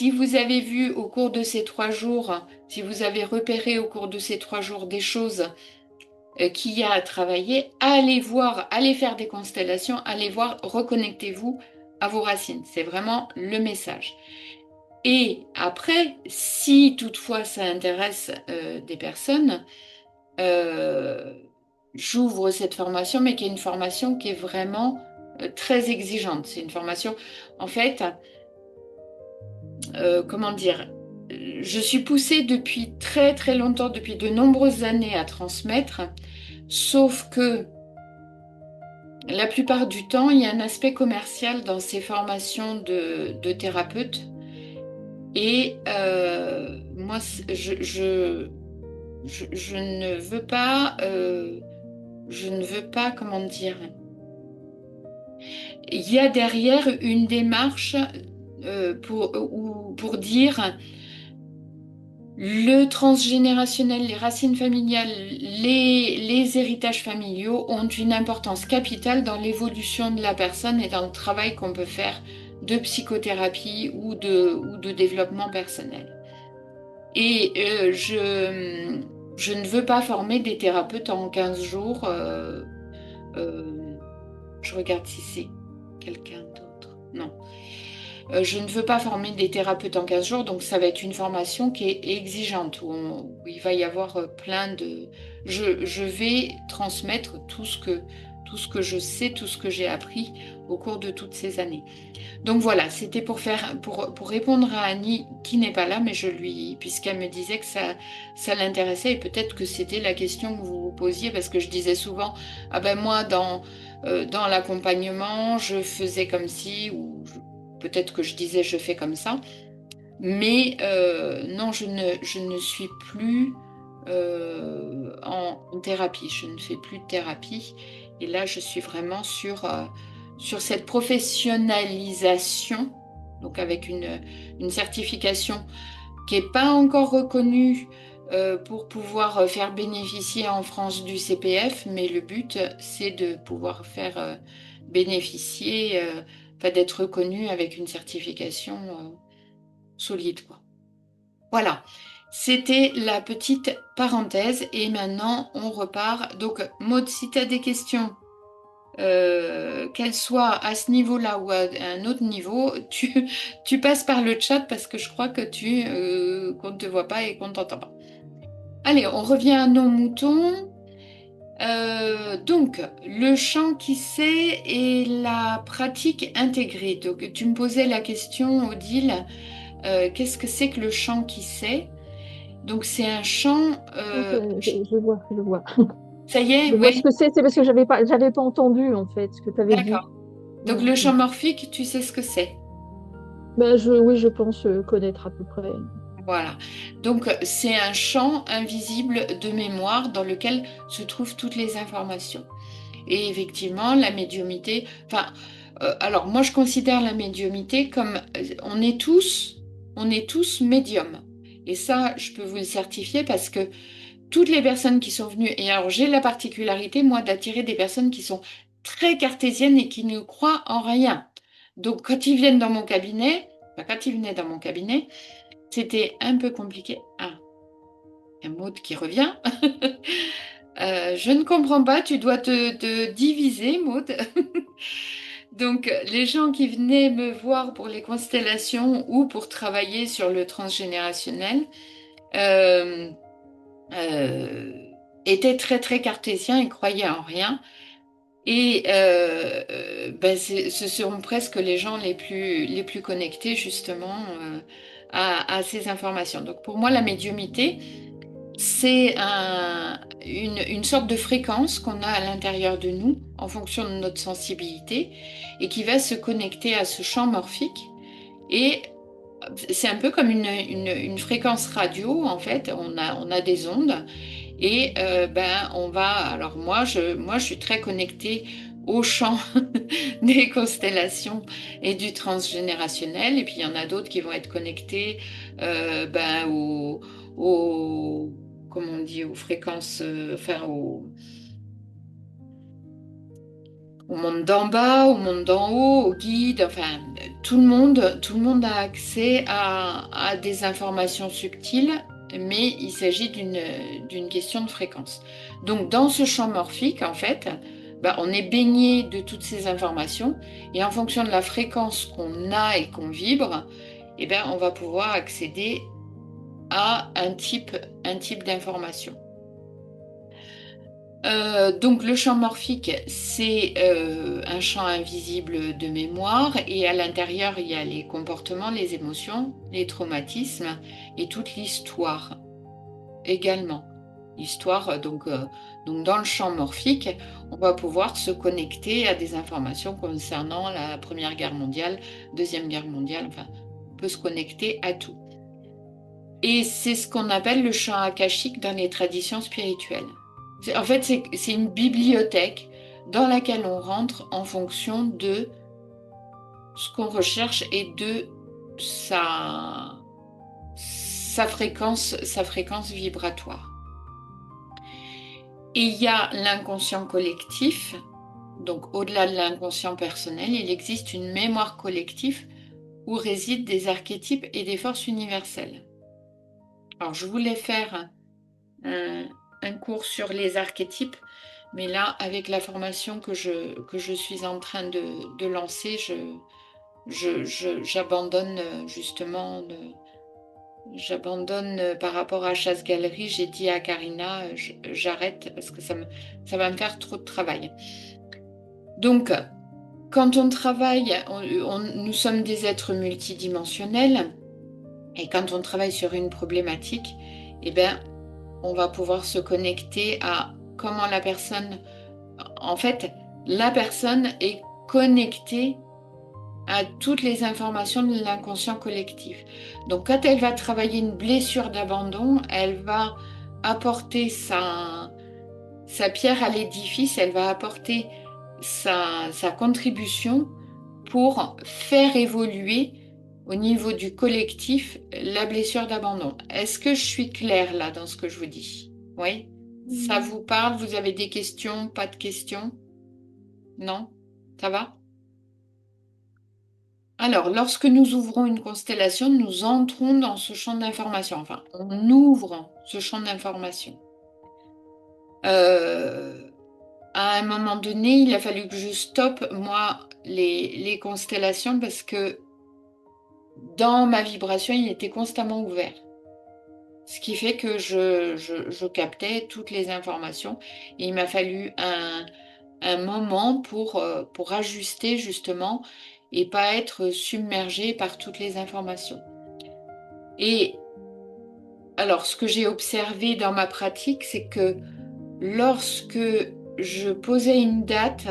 si vous avez vu au cours de ces 3 jours, si vous avez repéré au cours de ces 3 jours des choses qu'il y a à travailler, allez voir, allez faire des constellations, allez voir, reconnectez-vous à vos racines. C'est vraiment le message. Et après, si toutefois ça intéresse des personnes, euh, j'ouvre cette formation, mais qui est une formation qui est vraiment très exigeante. C'est une formation, en fait, comment dire, je suis poussée depuis très très longtemps, depuis de nombreuses années à transmettre, sauf que la plupart du temps, il y a un aspect commercial dans ces formations de thérapeutes. Et moi, je ne veux pas, comment dire, il y a derrière une démarche pour dire le transgénérationnel, les racines familiales, les héritages familiaux ont une importance capitale dans l'évolution de la personne et dans le travail qu'on peut faire de psychothérapie ou de développement personnel. Et je ne veux pas former des thérapeutes en 15 jours. Euh, je regarde si c'est quelqu'un d'autre. Non. Je ne veux pas former des thérapeutes en 15 jours, donc ça va être une formation qui est exigeante, où il va y avoir plein de... Je vais transmettre tout ce que je sais, tout ce que j'ai appris au cours de toutes ces années. Donc voilà, c'était pour répondre à Annie qui n'est pas là, mais puisqu'elle me disait que ça l'intéressait et peut-être que c'était la question que vous vous posiez parce que je disais souvent, ah ben moi dans l'accompagnement, je faisais comme si, peut-être que je disais je fais comme ça, mais non, je ne suis plus en thérapie, je ne fais plus de thérapie et là je suis vraiment sur cette professionnalisation, donc avec une certification qui n'est pas encore reconnue pour pouvoir faire bénéficier en France du CPF, mais le but, c'est de pouvoir faire bénéficier, enfin, d'être reconnu avec une certification solide, quoi. Voilà, c'était la petite parenthèse et maintenant on repart. Donc, Maud, si tu as des questions, qu'elles soient à ce niveau-là ou à un autre niveau, tu passes par le chat parce que je crois que qu'on ne te voit pas et qu'on ne t'entend pas. Allez, on revient à nos moutons. Donc, le chant qui sait et la pratique intégrée. Donc, tu me posais la question, Odile, qu'est-ce que c'est que le chant qui sait? Donc, c'est un chant. Je vois. Ça y est, Je vois oui, ce que c'est parce que j'avais pas entendu en fait ce que tu avais dit. d'accord. Donc, Ouais. le chant morphique, tu sais ce que c'est. Ben, oui, je pense connaître à peu près. Voilà. Donc, c'est un champ invisible de mémoire dans lequel se trouvent toutes les informations. Et effectivement, la médiumité, enfin, alors moi je considère la médiumité comme on est tous médiums. Et ça, je peux vous le certifier parce que toutes les personnes qui sont venues, et alors j'ai la particularité, moi, d'attirer des personnes qui sont très cartésiennes et qui ne croient en rien. Donc, quand ils viennent dans mon cabinet, enfin, quand ils venaient dans mon cabinet, c'était un peu compliqué. Ah, un mot qui revient. Je ne comprends pas, tu dois te diviser, Maud. Donc, les gens qui venaient me voir pour les constellations ou pour travailler sur le transgénérationnel euh, euh, étaient très, très cartésiens et croyaient en rien. Et ben, ce seront presque les gens les plus connectés justement à ces informations. Donc, pour moi, la médiumité, c'est une sorte de fréquence qu'on a à l'intérieur de nous en fonction de notre sensibilité et qui va se connecter à ce champ morphique. Et c'est un peu comme une fréquence radio, en fait. On a des ondes et ben, on va. Alors moi, je suis très connectée au champ des constellations et du transgénérationnel. Et puis il y en a d'autres qui vont être connectés ben, au- comment on dit, aux fréquences, enfin au monde d'en bas, au monde d'en haut, au guide, enfin, tout le monde a accès à des informations subtiles, mais il s'agit d'une question de fréquence. Donc, dans ce champ morphique, en fait, bah, on est baigné de toutes ces informations, et en fonction de la fréquence qu'on a et qu'on vibre, eh ben, on va pouvoir accéder à un type d'information. Donc le champ morphique, c'est un champ invisible de mémoire et à l'intérieur, il y a les comportements, les émotions, les traumatismes et toute l'histoire également. L'histoire, donc dans le champ morphique, on va pouvoir se connecter à des informations concernant la Première Guerre mondiale, Deuxième Guerre mondiale, enfin, on peut se connecter à tout. Et c'est ce qu'on appelle le champ akashique dans les traditions spirituelles. En fait, c'est une bibliothèque dans laquelle on rentre en fonction de ce qu'on recherche et de sa fréquence vibratoire. Et il y a l'inconscient collectif, donc au-delà de l'inconscient personnel, il existe une mémoire collective où résident des archétypes et des forces universelles. Alors, je voulais faire un cours sur les archétypes, mais là, avec la formation que je suis en train de lancer, j'abandonne justement, j'abandonne par rapport à Chasse Galerie. J'ai dit à Karina, j'arrête parce que ça va me faire trop de travail. Donc, quand on travaille, nous sommes des êtres multidimensionnels, et quand on travaille sur une problématique, eh bien, on va pouvoir se connecter à comment la personne... En fait, la personne est connectée à toutes les informations de l'inconscient collectif. Donc, quand elle va travailler une blessure d'abandon, elle va apporter sa pierre à l'édifice, elle va apporter sa contribution pour faire évoluer au niveau du collectif la blessure d'abandon. Est-ce que je suis claire là dans ce que je vous dis? Oui? Ça vous parle? Vous avez des questions? Pas de questions? Non? Ça va? Alors, lorsque nous ouvrons une constellation, nous entrons dans ce champ d'information. Enfin, on ouvre ce champ d'information. À un moment donné, il a fallu que je stoppe, moi, les constellations parce que dans ma vibration, il était constamment ouvert. Ce qui fait que je captais toutes les informations. Et il m'a fallu un moment pour ajuster justement et pas être submergée par toutes les informations. Et alors, ce que j'ai observé dans ma pratique, c'est que lorsque je posais une date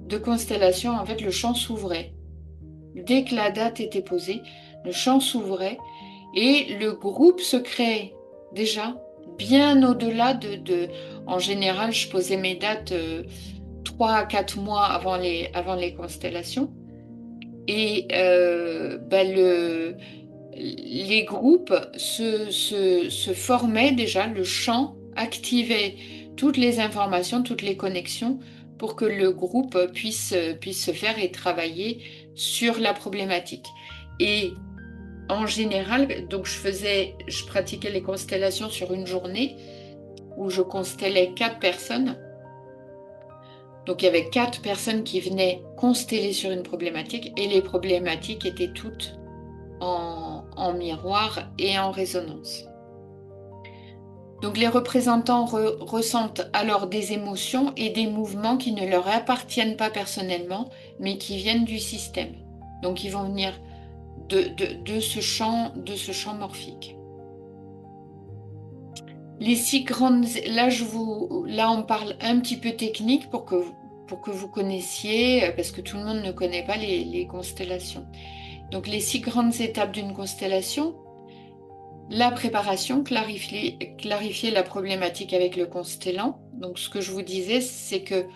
de constellation, en fait, le champ s'ouvrait. Dès que la date était posée, le champ s'ouvrait et le groupe se créait déjà bien au-delà En général, je posais mes dates 3 à 4 mois avant les constellations. Et les groupes se formaient déjà, le champ activait toutes les informations, toutes les connexions pour que le groupe puisse se faire et travailler sur la problématique. Et en général, donc je pratiquais les constellations sur une journée où je constellais 4 personnes. Donc il y avait 4 personnes qui venaient consteller sur une problématique et les problématiques étaient toutes en miroir et en résonance. Donc les représentants ressentent alors des émotions et des mouvements qui ne leur appartiennent pas personnellement, mais qui viennent du système. Donc ils vont venir de ce champ morphique. Les 6 grandes... Là, on parle un petit peu technique pour que vous connaissiez, parce que tout le monde ne connaît pas les constellations. Donc les 6 grandes étapes d'une constellation: la préparation, clarifier la problématique avec le constellant. Donc ce que je vous disais, c'est que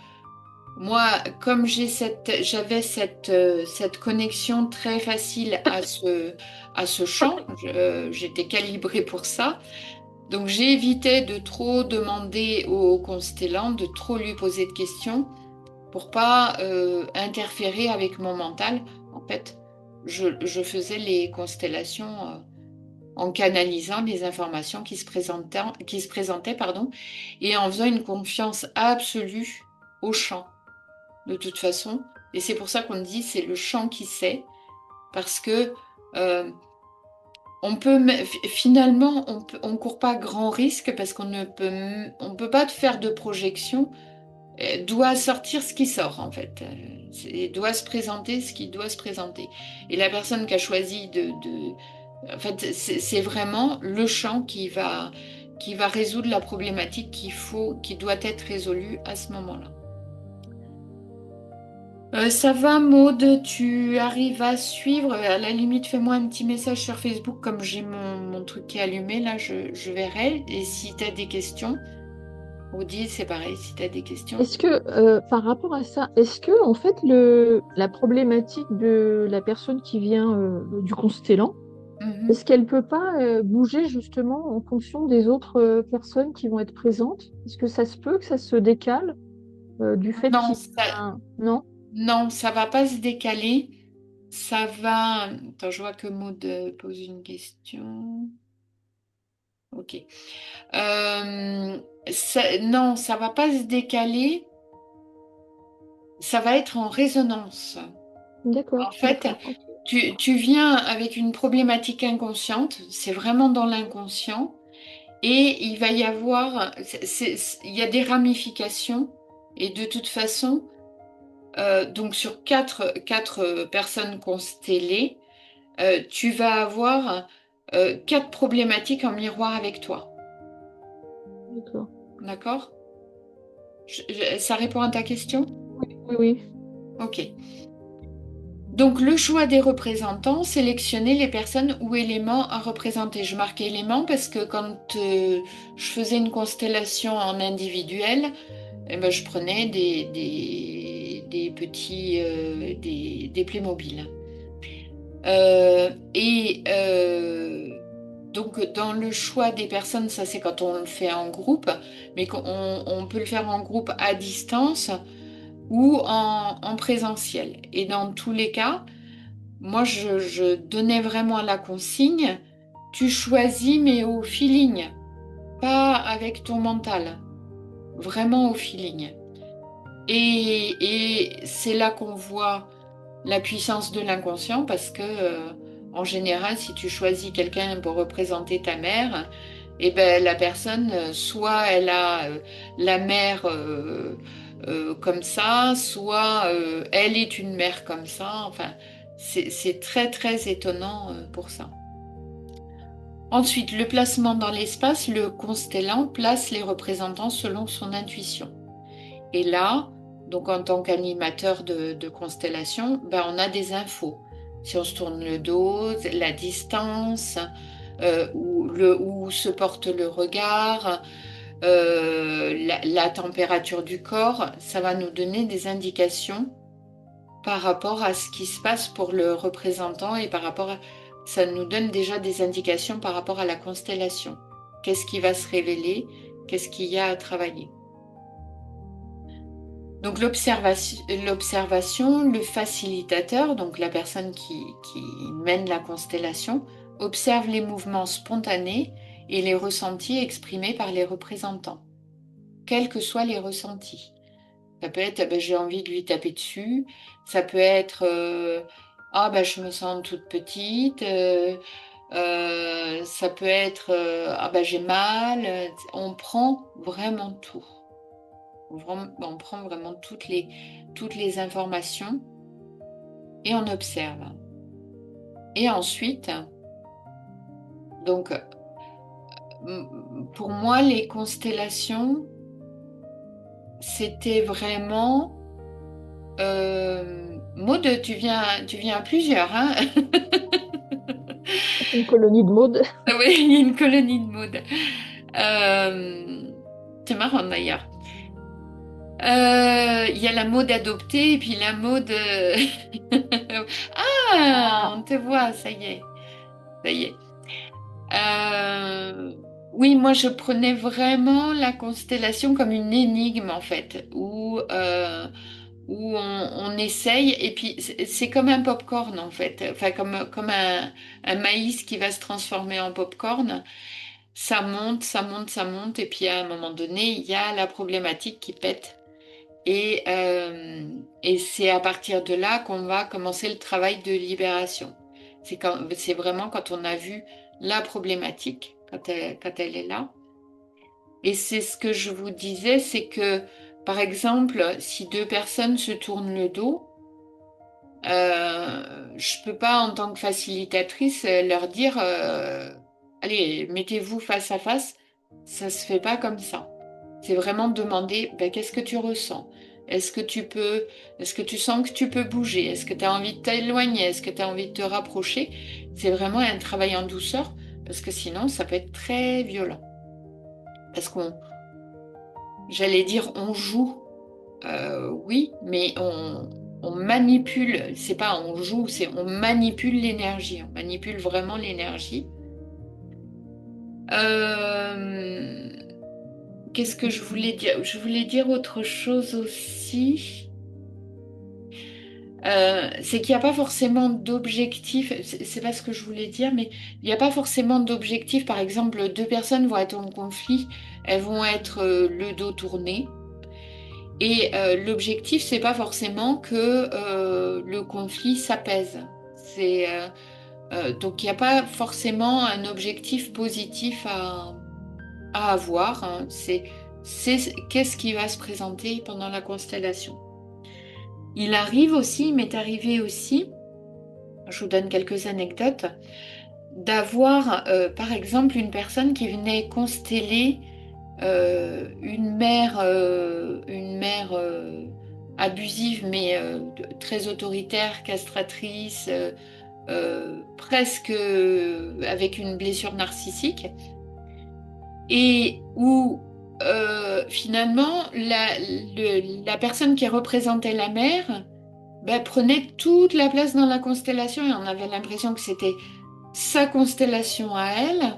moi, comme j'avais cette connexion très facile à ce champ, j'étais calibrée pour ça. Donc j'évitais de trop demander au constellant, de trop lui poser de questions pour pas interférer avec mon mental. En fait, je faisais les constellations en canalisant les informations qui se présentaient, pardon, et en faisant une confiance absolue au champ, de toute façon. Et c'est pour ça qu'on dit c'est le champ qui sait, parce que euh, finalement, on court pas grand risque parce on peut pas faire de projection. Doit sortir ce qui sort en fait. Doit se présenter ce qui doit se présenter. Et la personne qui a choisi en fait, c'est vraiment le champ qui va résoudre la problématique qui doit être résolue à ce moment-là. Ça va, Maud, tu arrives à suivre. À la limite, fais-moi un petit message sur Facebook comme j'ai mon truc qui est allumé. Là, je verrai. Et si tu as des questions, Odile, c'est pareil, si tu as des questions. Est-ce que, par rapport à ça, est-ce que, en fait, la problématique de la personne qui vient du constellant, Mhm. est-ce qu'elle peut pas bouger justement en fonction des autres personnes qui vont être présentes? Est-ce que ça se peut que ça se décale du fait Non, qu'il y a Non? non, ça va pas se décaler. Ça va. Attends, je vois que Maud pose une question. Ok. Non, ça va pas se décaler. Ça va être en résonance. En D'accord, fait, d'accord. Ok. tu viens avec une problématique inconsciente. C'est vraiment dans l'inconscient. Et il va y avoir. Il y a des ramifications. Et de toute façon, donc sur quatre personnes constellées, tu vas avoir quatre problématiques en miroir avec toi. D'accord. D'accord? Ça répond à ta question? Oui, oui, oui. Ok. Donc le choix des représentants, sélectionner les personnes ou éléments à représenter. Je marque éléments parce que quand je faisais une constellation en individuel, eh ben, je prenais des petits des Playmobil. Donc, dans le choix des personnes, ça c'est quand on le fait en groupe, mais on peut le faire en groupe à distance ou en présentiel. Et dans tous les cas, moi je donnais vraiment la consigne, tu choisis mais au feeling, pas avec ton mental, vraiment au feeling. Et c'est là qu'on voit la puissance de l'inconscient parce que, en général, si tu choisis quelqu'un pour représenter ta mère, et ben, la personne, soit elle a la mère comme ça, soit elle est une mère comme ça. Enfin, c'est très, très étonnant pour ça. Ensuite, le placement dans l'espace, le constellant place les représentants selon son intuition. Et là, donc en tant qu'animateur de constellation, ben, on a des infos. Si on se tourne le dos, la distance, où se porte le regard, la température du corps, ça va nous donner des indications par rapport à ce qui se passe pour le représentant et ça nous donne déjà des indications par rapport à la constellation. Qu'est-ce qui va se révéler? Qu'est-ce qu'il y a à travailler? Donc l'observation, le facilitateur, donc la personne qui mène la constellation, observe les mouvements spontanés et les ressentis exprimés par les représentants, quels que soient les ressentis. Ça peut être ben, j'ai envie de lui taper dessus, ça peut être ah ben je me sens toute petite, ça peut être ah ben j'ai mal. On prend vraiment tout. On prend vraiment toutes les informations et on observe. Et ensuite, donc, pour moi, les constellations, c'était vraiment... Maud, tu viens à plusieurs, hein? Une colonie de mode. Oui, il y a une colonie de Maud. Euh, c'est marrant d'ailleurs. Il y a la mode adoptée et puis la mode... Ah, Ah, on te voit, ça y est. Ça y est. Euh, oui, moi je prenais vraiment la constellation comme une énigme en fait, où où on essaye, et puis c'est comme un pop-corn en fait, enfin comme un maïs qui va se transformer en pop-corn. Ça monte, ça monte, ça monte, et puis à un moment donné, il y a la problématique qui pète. Et c'est à partir de là qu'on va commencer le travail de libération. C'est vraiment quand on a vu la problématique, quand elle est là. Et c'est ce que je vous disais, c'est que, par exemple, si deux personnes se tournent le dos, je peux pas, en tant que facilitatrice, leur dire, allez, mettez-vous face à face. Ça se fait pas comme ça. C'est vraiment demander, ben, qu'est-ce que tu ressens? Est-ce que tu sens que tu peux bouger? Est-ce que tu as envie de t'éloigner? Est-ce que tu as envie de te rapprocher? C'est vraiment un travail en douceur, parce que sinon, ça peut être très violent. Parce j'allais dire, on joue. Oui, mais on manipule, c'est pas on joue, c'est on manipule l'énergie, on manipule vraiment l'énergie. Euh, Qu'est-ce que je voulais dire? Je voulais dire autre chose aussi. C'est qu'il n'y a pas forcément d'objectif, c'est pas ce que je voulais dire, mais il n'y a pas forcément d'objectif. Par exemple, deux personnes vont être en conflit, elles vont être le dos tourné. Et l'objectif, c'est pas forcément que le conflit s'apaise. Donc il n'y a pas forcément un objectif positif à avoir, hein. C'est qu'est-ce qui va se présenter pendant la constellation. Il m'est arrivé aussi, je vous donne quelques anecdotes, d'avoir par exemple une personne qui venait consteller une mère abusive, mais très autoritaire, castratrice, presque avec une blessure narcissique, et où finalement la personne qui représentait la mère ben, prenait toute la place dans la constellation, et on avait l'impression que c'était sa constellation à elle.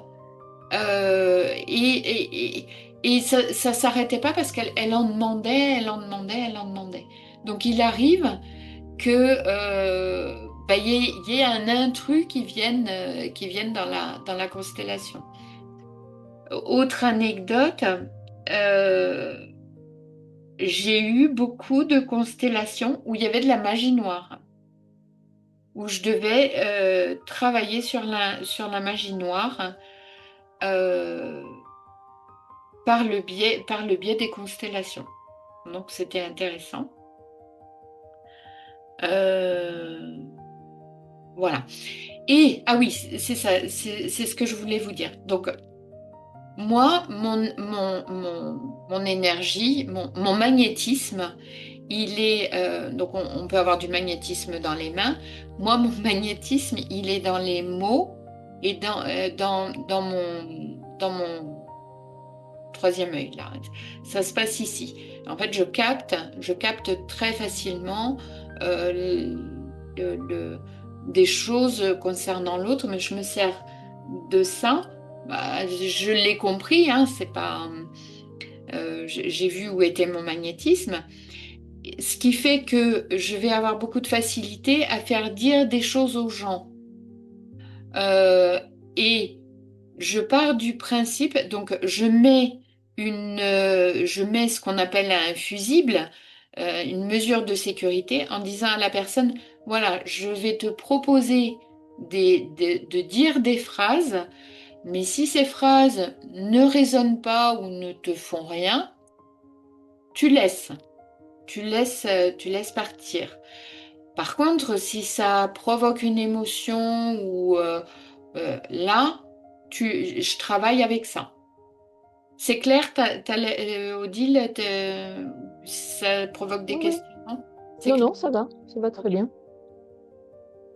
Et ça s'arrêtait pas parce qu'elle en demandait, elle en demandait, elle en demandait. Donc il arrive que bah, il y ait un intrus qui vienne dans la constellation. Autre anecdote, euh, j'ai eu beaucoup de constellations où il y avait de la magie noire, où je devais travailler sur la magie noire. euh, par le biais des constellations. Donc c'était intéressant. Euh, voilà. Et, ah oui, c'est ça, c'est ce que je voulais vous dire. Donc, moi, mon énergie, mon magnétisme, il est. Donc, on peut avoir du magnétisme dans les mains. Moi, mon magnétisme, il est dans les mots et dans mon troisième œil, là. Ça se passe ici. En fait, je capte très facilement euh, des choses concernant l'autre, mais je me sers de ça. Bah, je l'ai compris, hein, c'est pas. J'ai vu où était mon magnétisme, ce qui fait que je vais avoir beaucoup de facilité à faire dire des choses aux gens. Euh, et je pars du principe, donc je mets ce qu'on appelle un fusible, une mesure de sécurité, en disant à la personne, voilà, je vais te proposer de dire des phrases, mais si ces phrases ne résonnent pas ou ne te font rien, tu laisses, tu laisses partir. Par contre, si ça provoque une émotion ou là, je travaille avec ça. C'est clair, Odile, ça provoque des Oui, oui. questions? C'est Non, clair. non, ça va très Ok. bien.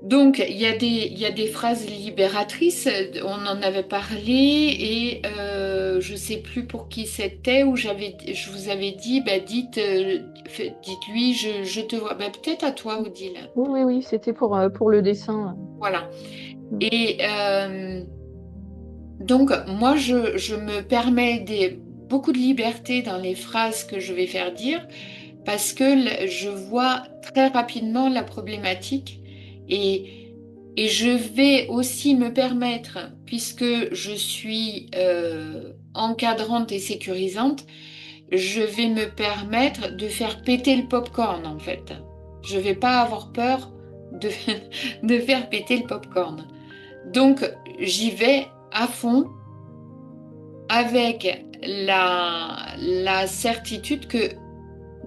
Donc, il y a des phrases libératrices, on en avait parlé, et je ne sais plus pour qui c'était, où je vous avais dit, bah, dites-lui, je te vois. Bah, peut-être à toi, Odile. Oui, oui, oui, c'était pour le dessin. Voilà. Mm. Et donc, moi, je me permets beaucoup de liberté dans les phrases que je vais faire dire, parce que je vois très rapidement la problématique et je vais aussi me permettre, puisque je suis encadrante et sécurisante, je vais me permettre de faire péter le popcorn en fait. Je vais pas avoir peur de, de faire péter le popcorn. Donc j'y vais à fond avec la certitude que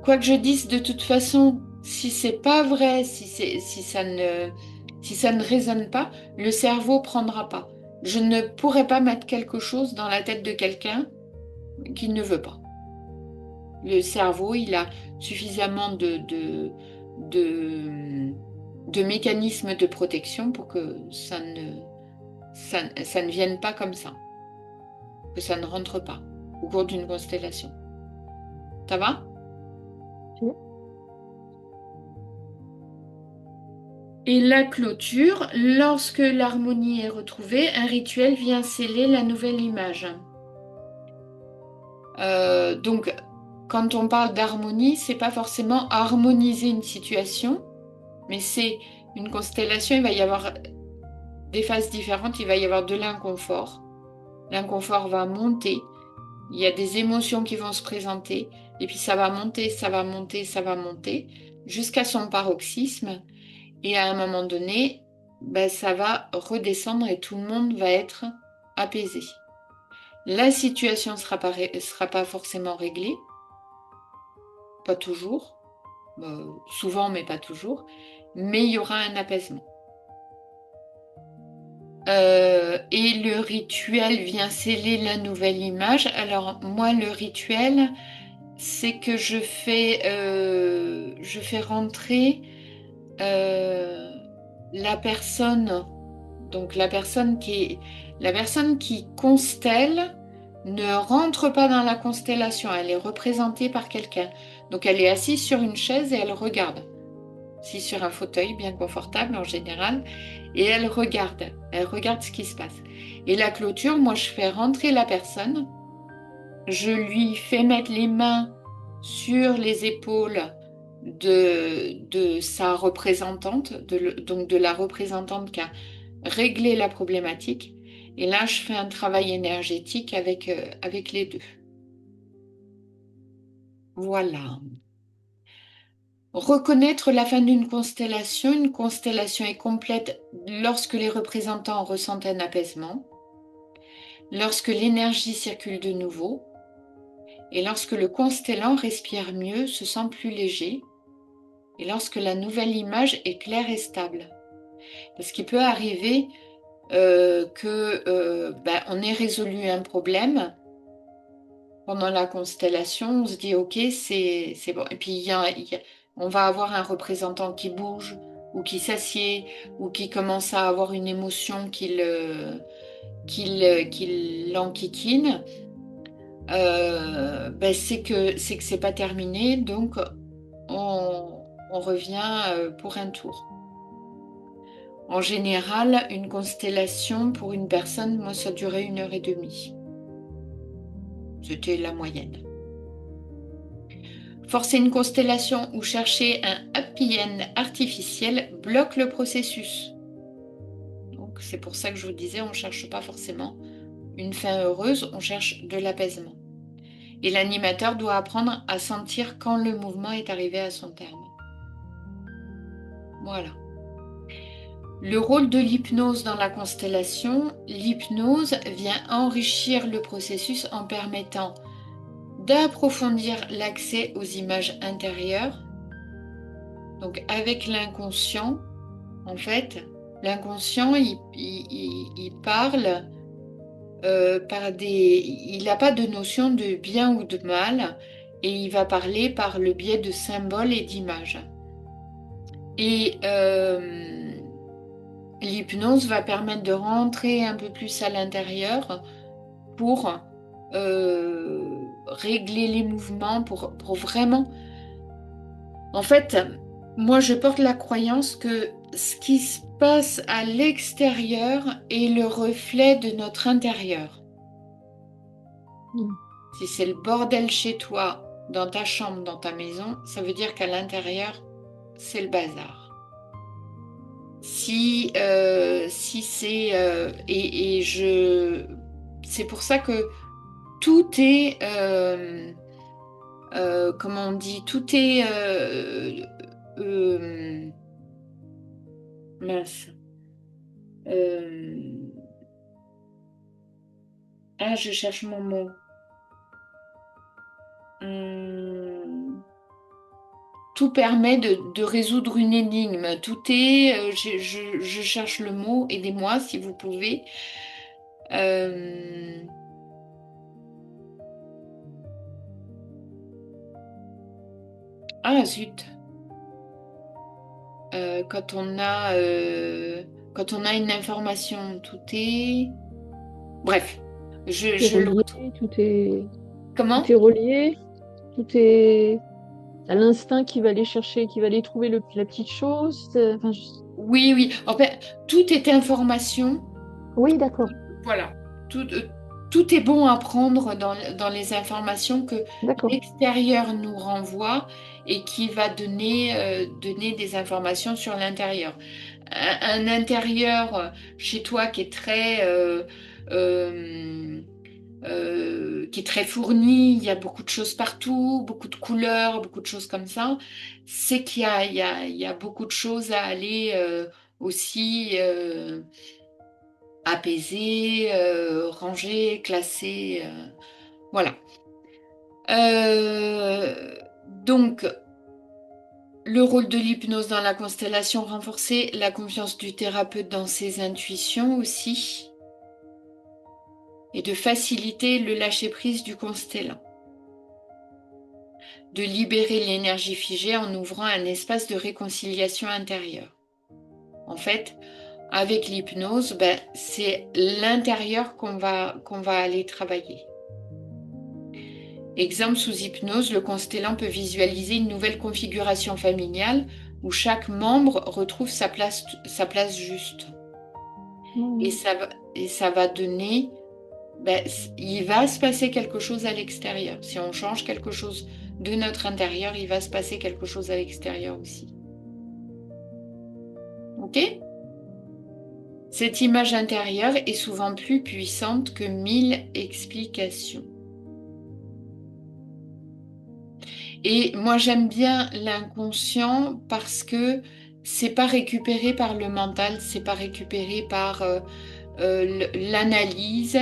quoi que je dise de toute façon, si c'est pas vrai, si ça ne résonne pas, le cerveau prendra pas. Je ne pourrais pas mettre quelque chose dans la tête de quelqu'un qui ne veut pas. Le cerveau, il a suffisamment de mécanismes de protection pour que ça ne vienne pas comme ça, que ça ne rentre pas au cours d'une constellation. Ça va? Ok. Et la clôture, lorsque l'harmonie est retrouvée, un rituel vient sceller la nouvelle image. Donc, quand on parle d'harmonie, c'est pas forcément harmoniser une situation, mais c'est une constellation. Il va y avoir des phases différentes. Il va y avoir de l'inconfort. L'inconfort va monter. Il y a des émotions qui vont se présenter. Et puis ça va monter, ça va monter, ça va monter, jusqu'à son paroxysme. Et à un moment donné, ben, ça va redescendre et tout le monde va être apaisé. La situation ne sera pas forcément réglée, pas toujours, souvent mais pas toujours, mais il y aura un apaisement. Et le rituel vient sceller la nouvelle image. Alors moi, le rituel, c'est que je fais rentrer la personne, donc la personne qui constelle ne rentre pas dans la constellation, elle est représentée par quelqu'un. Donc elle est assise sur une chaise et elle regarde. Assise sur un fauteuil bien confortable en général, et elle regarde ce qui se passe. Et la clôture, moi je fais rentrer la personne, je lui fais mettre les mains sur les épaules de sa représentante, donc de la représentante qui a réglé la problématique. Et là, je fais un travail énergétique avec les deux. Voilà. Reconnaître la fin d'une constellation. Une constellation est complète lorsque les représentants ressentent un apaisement, lorsque l'énergie circule de nouveau, et lorsque le constellant respire mieux, se sent plus léger, et lorsque la nouvelle image est claire et stable. Parce qu'il peut arriver on ait résolu un problème pendant la constellation, on se dit ok, c'est bon. Et puis on va avoir un représentant qui bouge ou qui s'assied ou qui commence à avoir une émotion qui l'enquiquine. C'est que c'est pas terminé, donc on revient pour un tour. En général, une constellation pour une personne, moi, ça durait 1 heure et demie. C'était la moyenne. Forcer une constellation ou chercher un happy end artificiel bloque le processus. Donc, c'est pour ça que je vous disais, on ne cherche pas forcément une fin heureuse, on cherche de l'apaisement. Et l'animateur doit apprendre à sentir quand le mouvement est arrivé à son terme. Voilà. Le rôle de l'hypnose dans la constellation, l'hypnose vient enrichir le processus en permettant d'approfondir l'accès aux images intérieures. Donc avec l'inconscient, en fait, l'inconscient, il parle il n'a pas de notion de bien ou de mal et il va parler par le biais de symboles et d'images. Et l'hypnose va permettre de rentrer un peu plus à l'intérieur pour régler les mouvements, pour vraiment... En fait, moi, je porte la croyance que ce qui se passe à l'extérieur est le reflet de notre intérieur. Mm. Si c'est le bordel chez toi, dans ta chambre, dans ta maison, ça veut dire qu'à l'intérieur, c'est le bazar. Si c'est c'est pour ça que tout est comment on dit, tout est euh, mince. Euh, je cherche mon mot. Hum, Tout permet de résoudre une énigme. Tout est, je cherche le mot, aidez-moi si vous pouvez. Euh, zut. Euh, quand on a, euh, Quand on a une information, tout est... Bref, Tout est je le relié, retrouve. tout Comment? est relié, tout est à l'instinct qui va aller chercher, qui va aller trouver la petite chose. Enfin, Oui, oui. En fait, tout est information. oui, d'accord, Voilà. Tout est bon à prendre dans les informations que d'accord. l'extérieur nous renvoie et qui va donner des informations sur l'intérieur. Un intérieur chez toi euh, qui est très fourni, il y a beaucoup de choses partout, beaucoup de couleurs, beaucoup de choses comme ça, c'est qu'il y a beaucoup de choses à aller aussi apaiser, ranger, classer. Voilà. Donc, le rôle de l'hypnose dans la constellation, renforcer la confiance du thérapeute dans ses intuitions aussi, et de faciliter le lâcher-prise du constellant, de libérer l'énergie figée en ouvrant un espace de réconciliation intérieure. En fait, avec l'hypnose, ben, c'est l'intérieur qu'on va aller travailler. Exemple, sous hypnose, le constellant peut visualiser une nouvelle configuration familiale où chaque membre retrouve sa place juste. Et Mhm. et ça va donner, ben, il va se passer quelque chose à l'extérieur. Si on change quelque chose de notre intérieur, il va se passer quelque chose à l'extérieur aussi. OK? Cette image intérieure est souvent plus puissante que 1000 explications. Et moi, j'aime bien l'inconscient parce que c'est pas récupéré par le mental, c'est pas récupéré par l'analyse.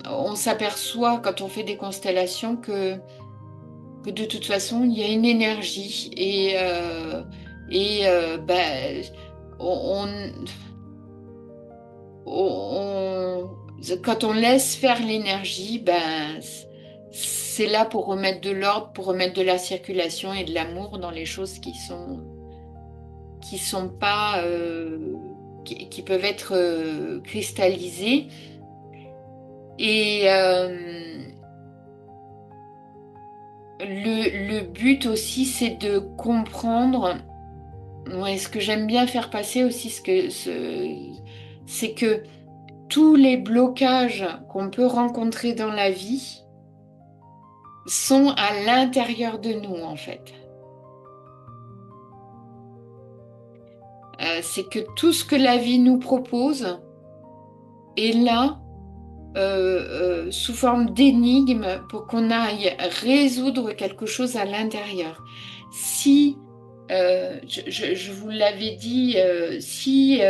On s'aperçoit quand on fait des constellations que de toute façon, il y a une énergie ben, on, quand on laisse faire l'énergie, ben, c'est là pour remettre de l'ordre, pour remettre de la circulation et de l'amour dans les choses qui sont pas, qui peuvent être cristallisées. Et le but aussi, c'est de comprendre. Ouais, ce que j'aime bien faire passer aussi, c'est que tous les blocages qu'on peut rencontrer dans la vie sont à l'intérieur de nous, en fait. C'est que tout ce que la vie nous propose est là sous forme d'énigme pour qu'on aille résoudre quelque chose à l'intérieur. Si, je vous l'avais dit, si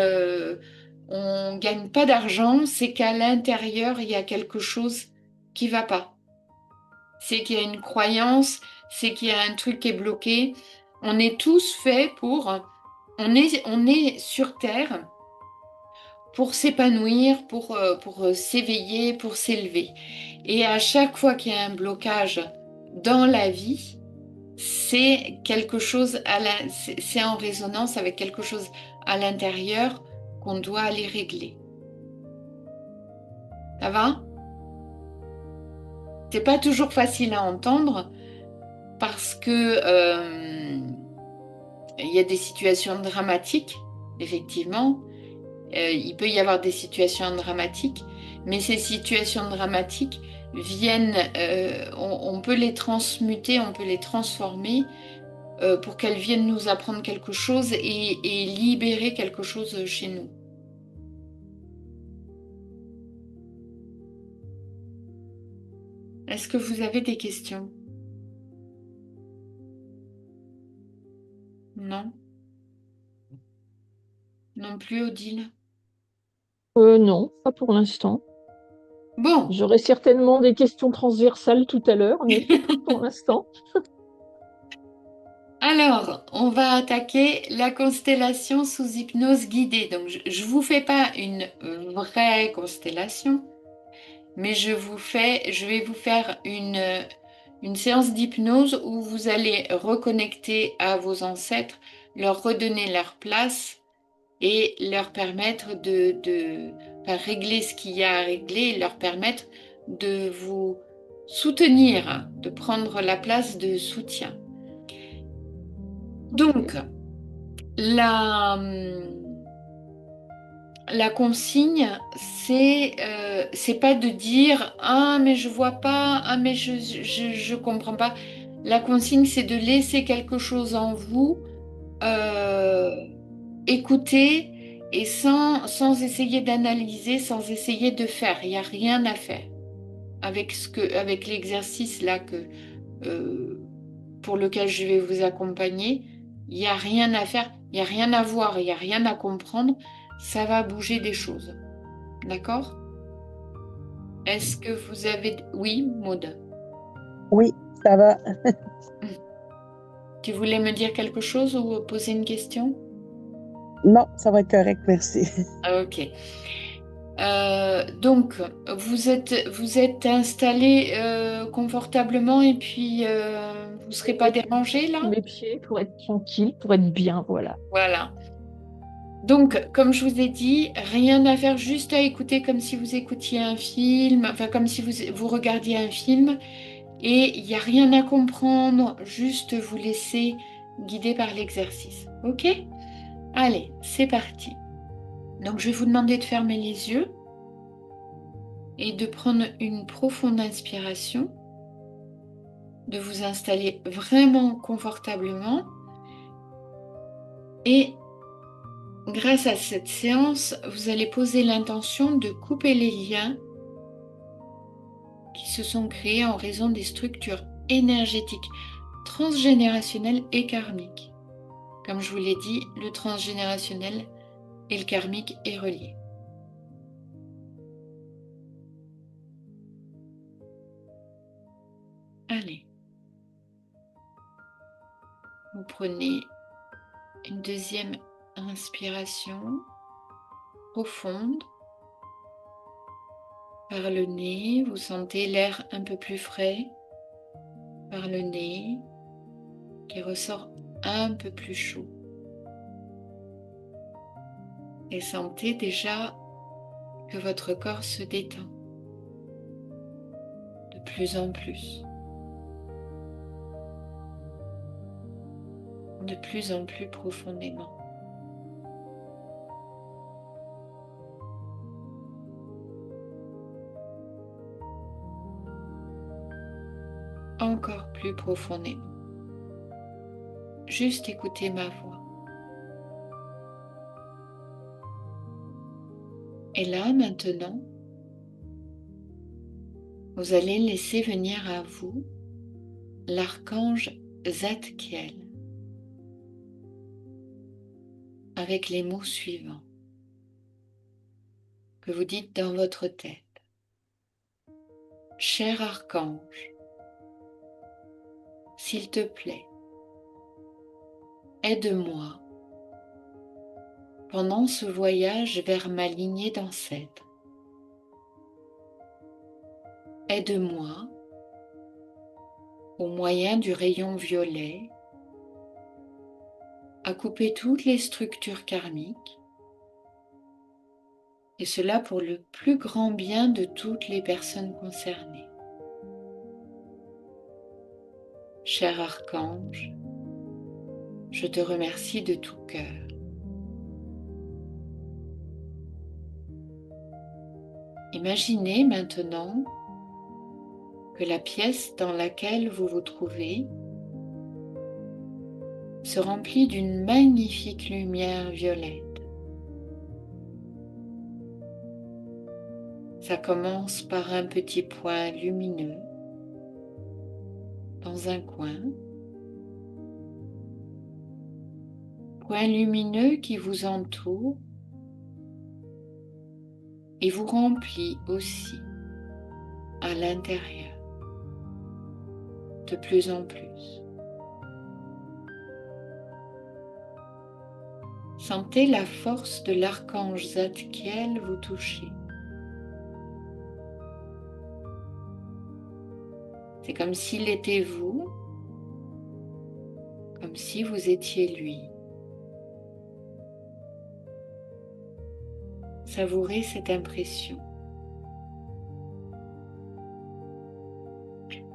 on gagne pas d'argent, c'est qu'à l'intérieur, il y a quelque chose qui va pas. C'est qu'il y a une croyance, c'est qu'il y a un truc qui est bloqué. On est tous faits on est sur Terre pour s'épanouir, pour s'éveiller, pour s'élever. Et à chaque fois qu'il y a un blocage dans la vie, c'est quelque chose c'est en résonance avec quelque chose à l'intérieur qu'on doit aller régler. Ça va? C'est pas toujours facile à entendre parce que il y a des situations dramatiques, effectivement. Il peut y avoir des situations dramatiques, mais ces situations dramatiques, viennent, on peut les transmuter, on peut les transformer pour qu'elles viennent nous apprendre quelque chose et libérer quelque chose chez nous. Est-ce que vous avez des questions? Non? Non plus, Odile? Non, pas pour l'instant. Bon, J'aurai certainement des questions transversales tout à l'heure, mais pas pour l'instant. alors, on va attaquer la constellation sous hypnose guidée. Donc, je ne vous fais pas une vraie constellation, mais je vais vous faire une séance d'hypnose où vous allez reconnecter à vos ancêtres, leur redonner leur place et leur permettre enfin, régler ce qu'il y a à régler et leur permettre de vous soutenir, de prendre la place de soutien. Donc, la consigne, c'est pas de dire ah mais je vois pas, ah mais je comprends pas. La consigne, c'est de laisser quelque chose en vous, euh, écouter et sans essayer d'analyser, sans essayer de faire. Il n'y a rien à faire avec l'exercice là euh, pour lequel je vais vous accompagner. Il n'y a rien à faire, il n'y a rien à voir, il n'y a rien à comprendre. Ça va bouger des choses. D'accord? Est-ce que vous avez... Oui, Maud. Oui, ça va. Tu voulais me dire quelque chose ou poser une question? Non, ça va être correct, merci. Ah, ok. Donc, vous êtes installé confortablement et puis vous ne serez pas dérangé Sous là? mes pieds pour être tranquille, pour être bien, voilà. Voilà. Donc, comme je vous ai dit, rien à faire, juste à écouter comme si vous écoutiez un film, enfin comme si vous regardiez un film. Et il n'y a rien à comprendre, juste vous laisser guider par l'exercice. Ok? Allez, c'est parti. Donc, je vais vous demander de fermer les yeux et de prendre une profonde inspiration, de vous installer vraiment confortablement. Et grâce à cette séance, vous allez poser l'intention de couper les liens qui se sont créés en raison des structures énergétiques transgénérationnelles et karmiques. Comme je vous l'ai dit, le transgénérationnel et le karmique est relié. Allez, vous prenez une deuxième inspiration profonde par le nez. Vous sentez l'air un peu plus frais par le nez qui ressort un peu plus chaud. Et sentez déjà que votre corps se détend de plus en plus profondément. Encore plus profondément. Juste écoutez ma voix. Et là, maintenant, vous allez laisser venir à vous l'archange Zadkiel avec les mots suivants que vous dites dans votre tête. Cher archange, s'il te plaît, aide-moi pendant ce voyage vers ma lignée d'ancêtres. Aide-moi au moyen du rayon violet à couper toutes les structures karmiques, et cela pour le plus grand bien de toutes les personnes concernées. Cher archange, je te remercie de tout cœur. Imaginez maintenant que la pièce dans laquelle vous vous trouvez se remplit d'une magnifique lumière violette. Ça commence par un petit point lumineux dans un coin. Point lumineux qui vous entoure et vous remplit aussi à l'intérieur de plus en plus. Sentez la force de l'archange Zadkiel vous toucher. C'est comme s'il était vous, comme si vous étiez lui. Savourez cette impression.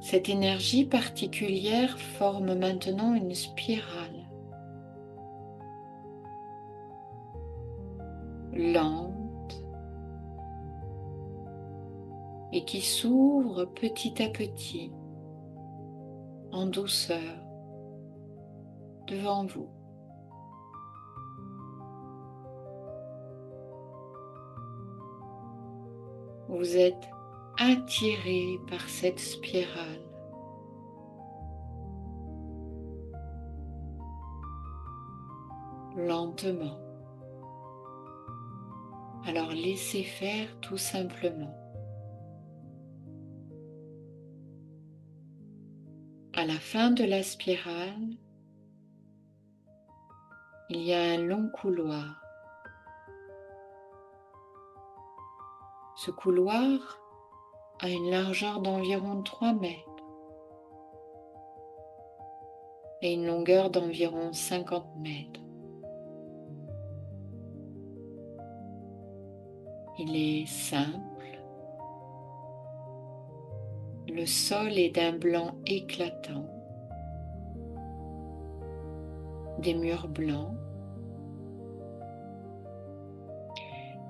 Cette énergie particulière forme maintenant une spirale lente et qui s'ouvre petit à petit en douceur devant vous. Vous êtes attiré par cette spirale. Lentement. Alors laissez faire tout simplement. À la fin de la spirale, il y a un long couloir. Ce couloir a une largeur d'environ 3 mètres et une longueur d'environ 50 mètres. Il est simple. Le sol est d'un blanc éclatant, des murs blancs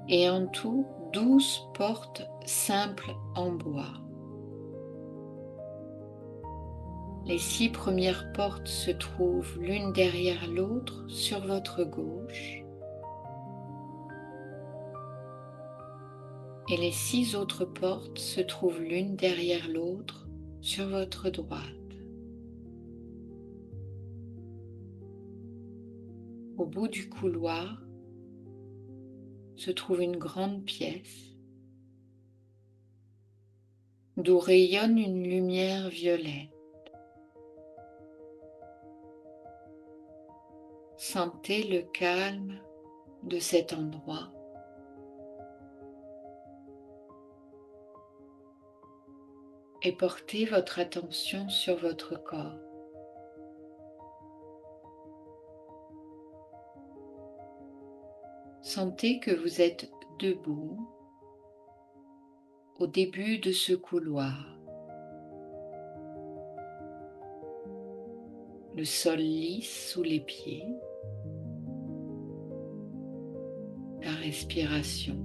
et en tout 12 portes simples en bois. Les 6 premières portes se trouvent l'une derrière l'autre sur votre gauche et les 6 autres portes se trouvent l'une derrière l'autre sur votre droite. Au bout du couloir se trouve une grande pièce d'où rayonne une lumière violette. Sentez le calme de cet endroit. Et portez votre attention sur votre corps. Sentez que vous êtes debout au début de ce couloir. Le sol lisse sous les pieds. La respiration.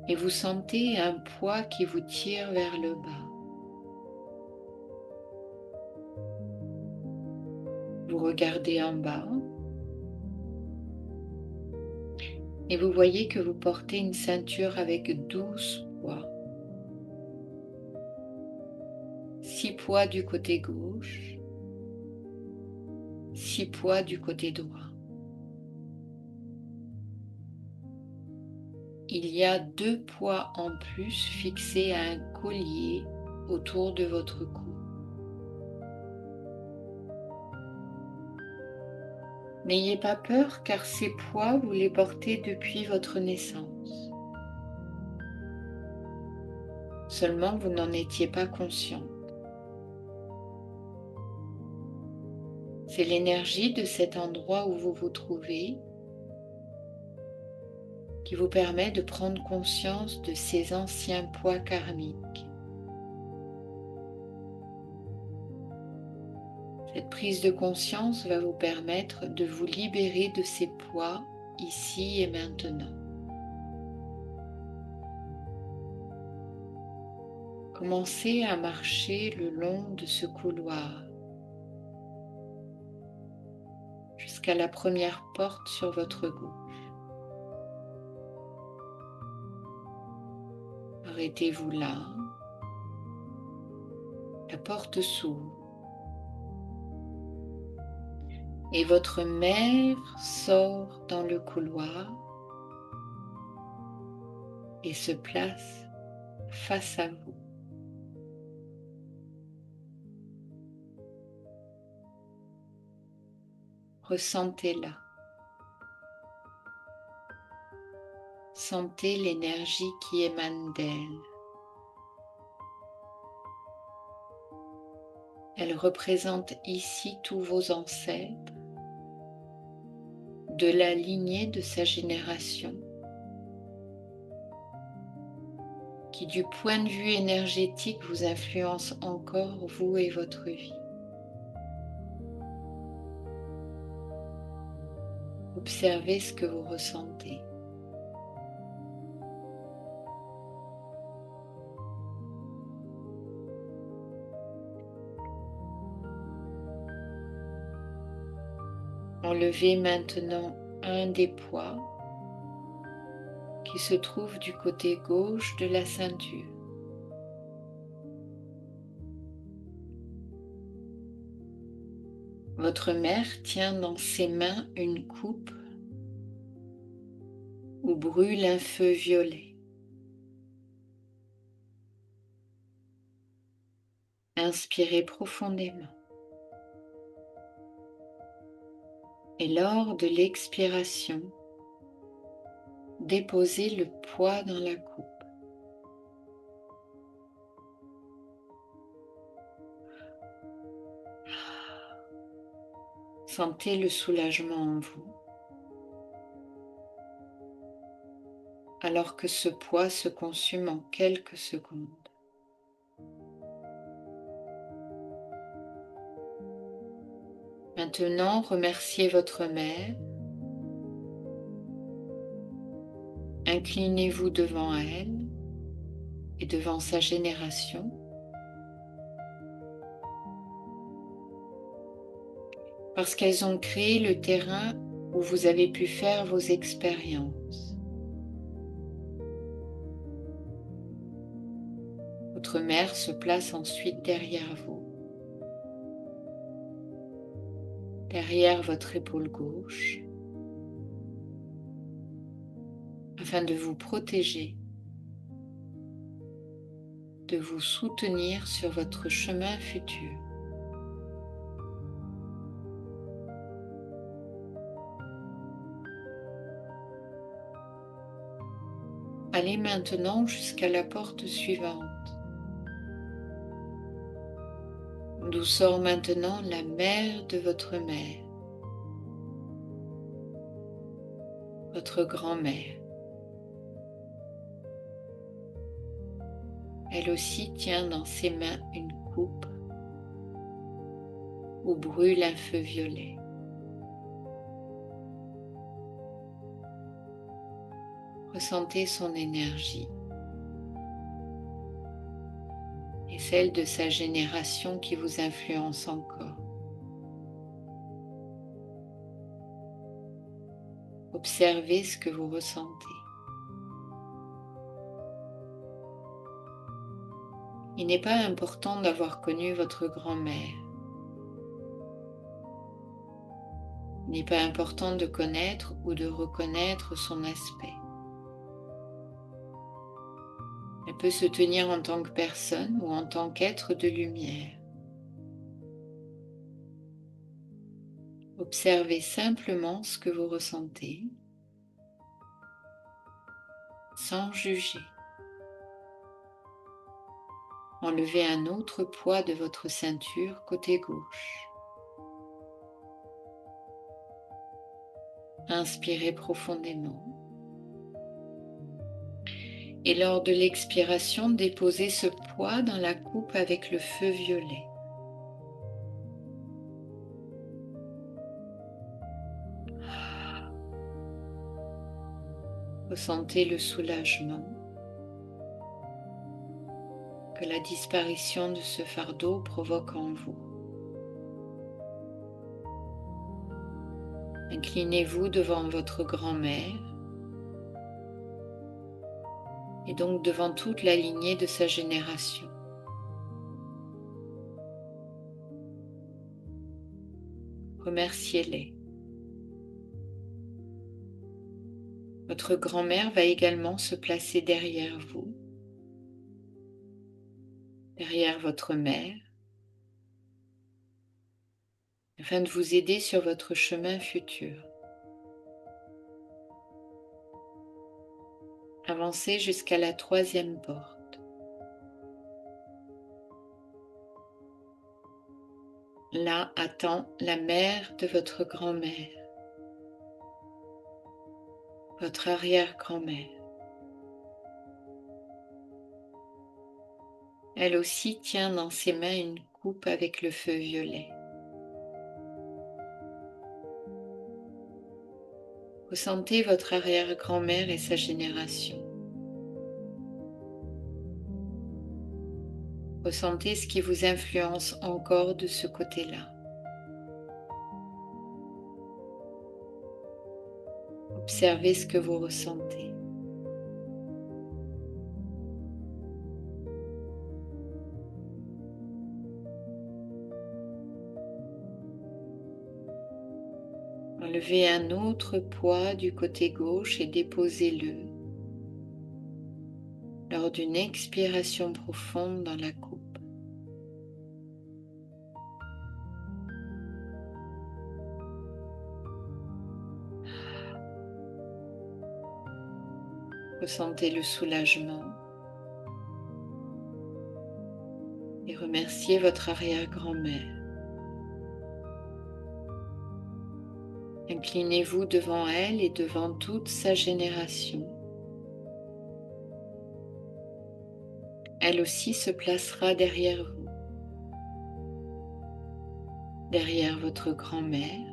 Et vous sentez un poids qui vous tire vers le bas. Vous regardez en bas et vous voyez que vous portez une ceinture avec 12 poids. 6 poids du côté gauche, 6 poids du côté droit. Il y a 2 poids en plus fixés à un collier autour de votre cou. N'ayez pas peur car ces poids, vous les portez depuis votre naissance. Seulement, vous n'en étiez pas conscient. C'est l'énergie de cet endroit où vous vous trouvez qui vous permet de prendre conscience de ces anciens poids karmiques. Cette prise de conscience va vous permettre de vous libérer de ces poids ici et maintenant. Commencez à marcher le long de ce couloir jusqu'à la première porte sur votre gauche. Arrêtez-vous là. La porte s'ouvre et votre mère sort dans le couloir et se place face à vous. Ressentez-la. Sentez l'énergie qui émane d'elle. Elle représente ici tous vos ancêtres, de la lignée de sa génération, qui du point de vue énergétique vous influence encore, vous et votre vie. Observez ce que vous ressentez. Enlevez maintenant un des poids qui se trouve du côté gauche de la ceinture. Votre mère tient dans ses mains une coupe où brûle un feu violet. Inspirez profondément. Et lors de l'expiration, déposez le poids dans la coupe. Sentez le soulagement en vous, alors que ce poids se consume en quelques secondes. Maintenant, remerciez votre mère. Inclinez-vous devant elle et devant sa génération. Parce qu'elles ont créé le terrain où vous avez pu faire vos expériences. Votre mère se place ensuite derrière vous, derrière votre épaule gauche, afin de vous protéger, de vous soutenir sur votre chemin futur. Allez maintenant jusqu'à la porte suivante, d'où sort maintenant la mère de votre mère, votre grand-mère. Elle aussi tient dans ses mains une coupe où brûle un feu violet. Ressentez son énergie et celle de sa génération qui vous influence encore. Observez ce que vous ressentez. Il n'est pas important d'avoir connu votre grand-mère. Il n'est pas important de connaître ou de reconnaître son aspect. Elle peut se tenir en tant que personne ou en tant qu'être de lumière. Observez simplement ce que vous ressentez, sans juger. Enlevez un autre poids de votre ceinture côté gauche. Inspirez profondément. Et lors de l'expiration, déposez ce poids dans la coupe avec le feu violet. Ressentez le soulagement, que que la disparition de ce fardeau provoque en vous. Inclinez-vous devant votre grand-mère et donc devant toute la lignée de sa génération. Remerciez-les. Votre grand-mère va également se placer derrière vous, derrière votre mère, afin de vous aider sur votre chemin futur. Avancez jusqu'à la 3e porte. Là attend la mère de votre grand-mère, votre arrière-grand-mère. Elle aussi tient dans ses mains une coupe avec le feu violet. Ressentez votre arrière-grand-mère et sa génération. Ressentez ce qui vous influence encore de ce côté-là. Observez ce que vous ressentez. Enlevez un autre poids du côté gauche et déposez-le lors d'une expiration profonde dans la coupe. Ressentez le soulagement et remerciez votre arrière-grand-mère. Inclinez-vous devant elle et devant toute sa génération. Elle aussi se placera derrière vous, derrière votre grand-mère,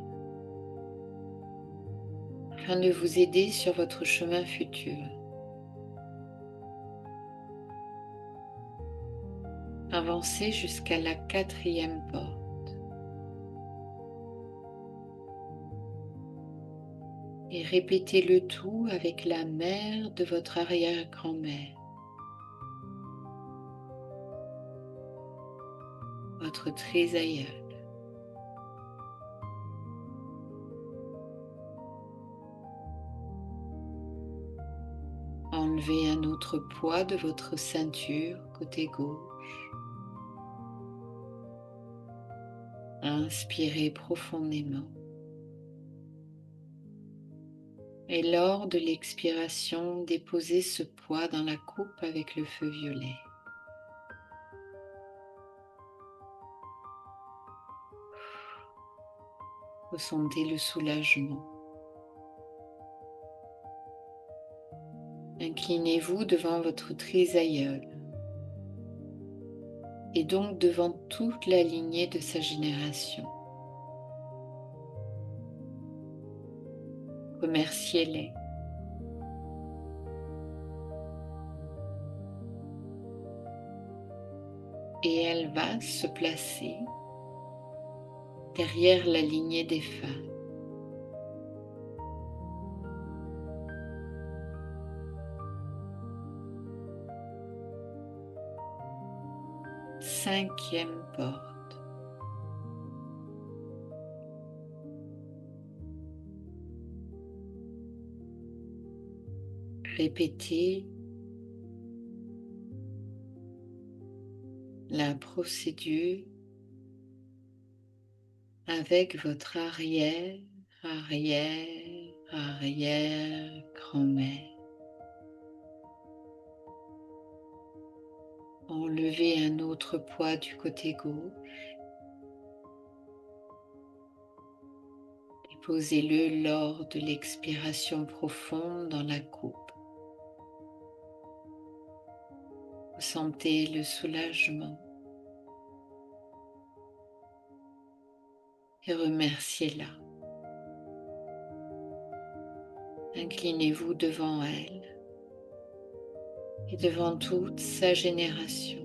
afin de vous aider sur votre chemin futur. Avancez jusqu'à la 4e porte. Et répétez le tout avec la mère de votre arrière-grand-mère, votre trisaïeul. Enlevez un autre poids de votre ceinture côté gauche. Inspirez profondément. Et lors de l'expiration, déposez ce poids dans la coupe avec le feu violet. Ressentez le soulagement. Inclinez-vous devant votre trisaïeul et donc devant toute la lignée de sa génération. Remerciez-les. Et elle va se placer derrière la lignée des femmes. Cinquième porte. Répétez la procédure avec votre arrière-grand-mère. Enlevez un autre poids du côté gauche. Déposez-le lors de l'expiration profonde dans la coupe. Ressentez le soulagement et remerciez-la. Inclinez-vous devant elle et devant toute sa génération.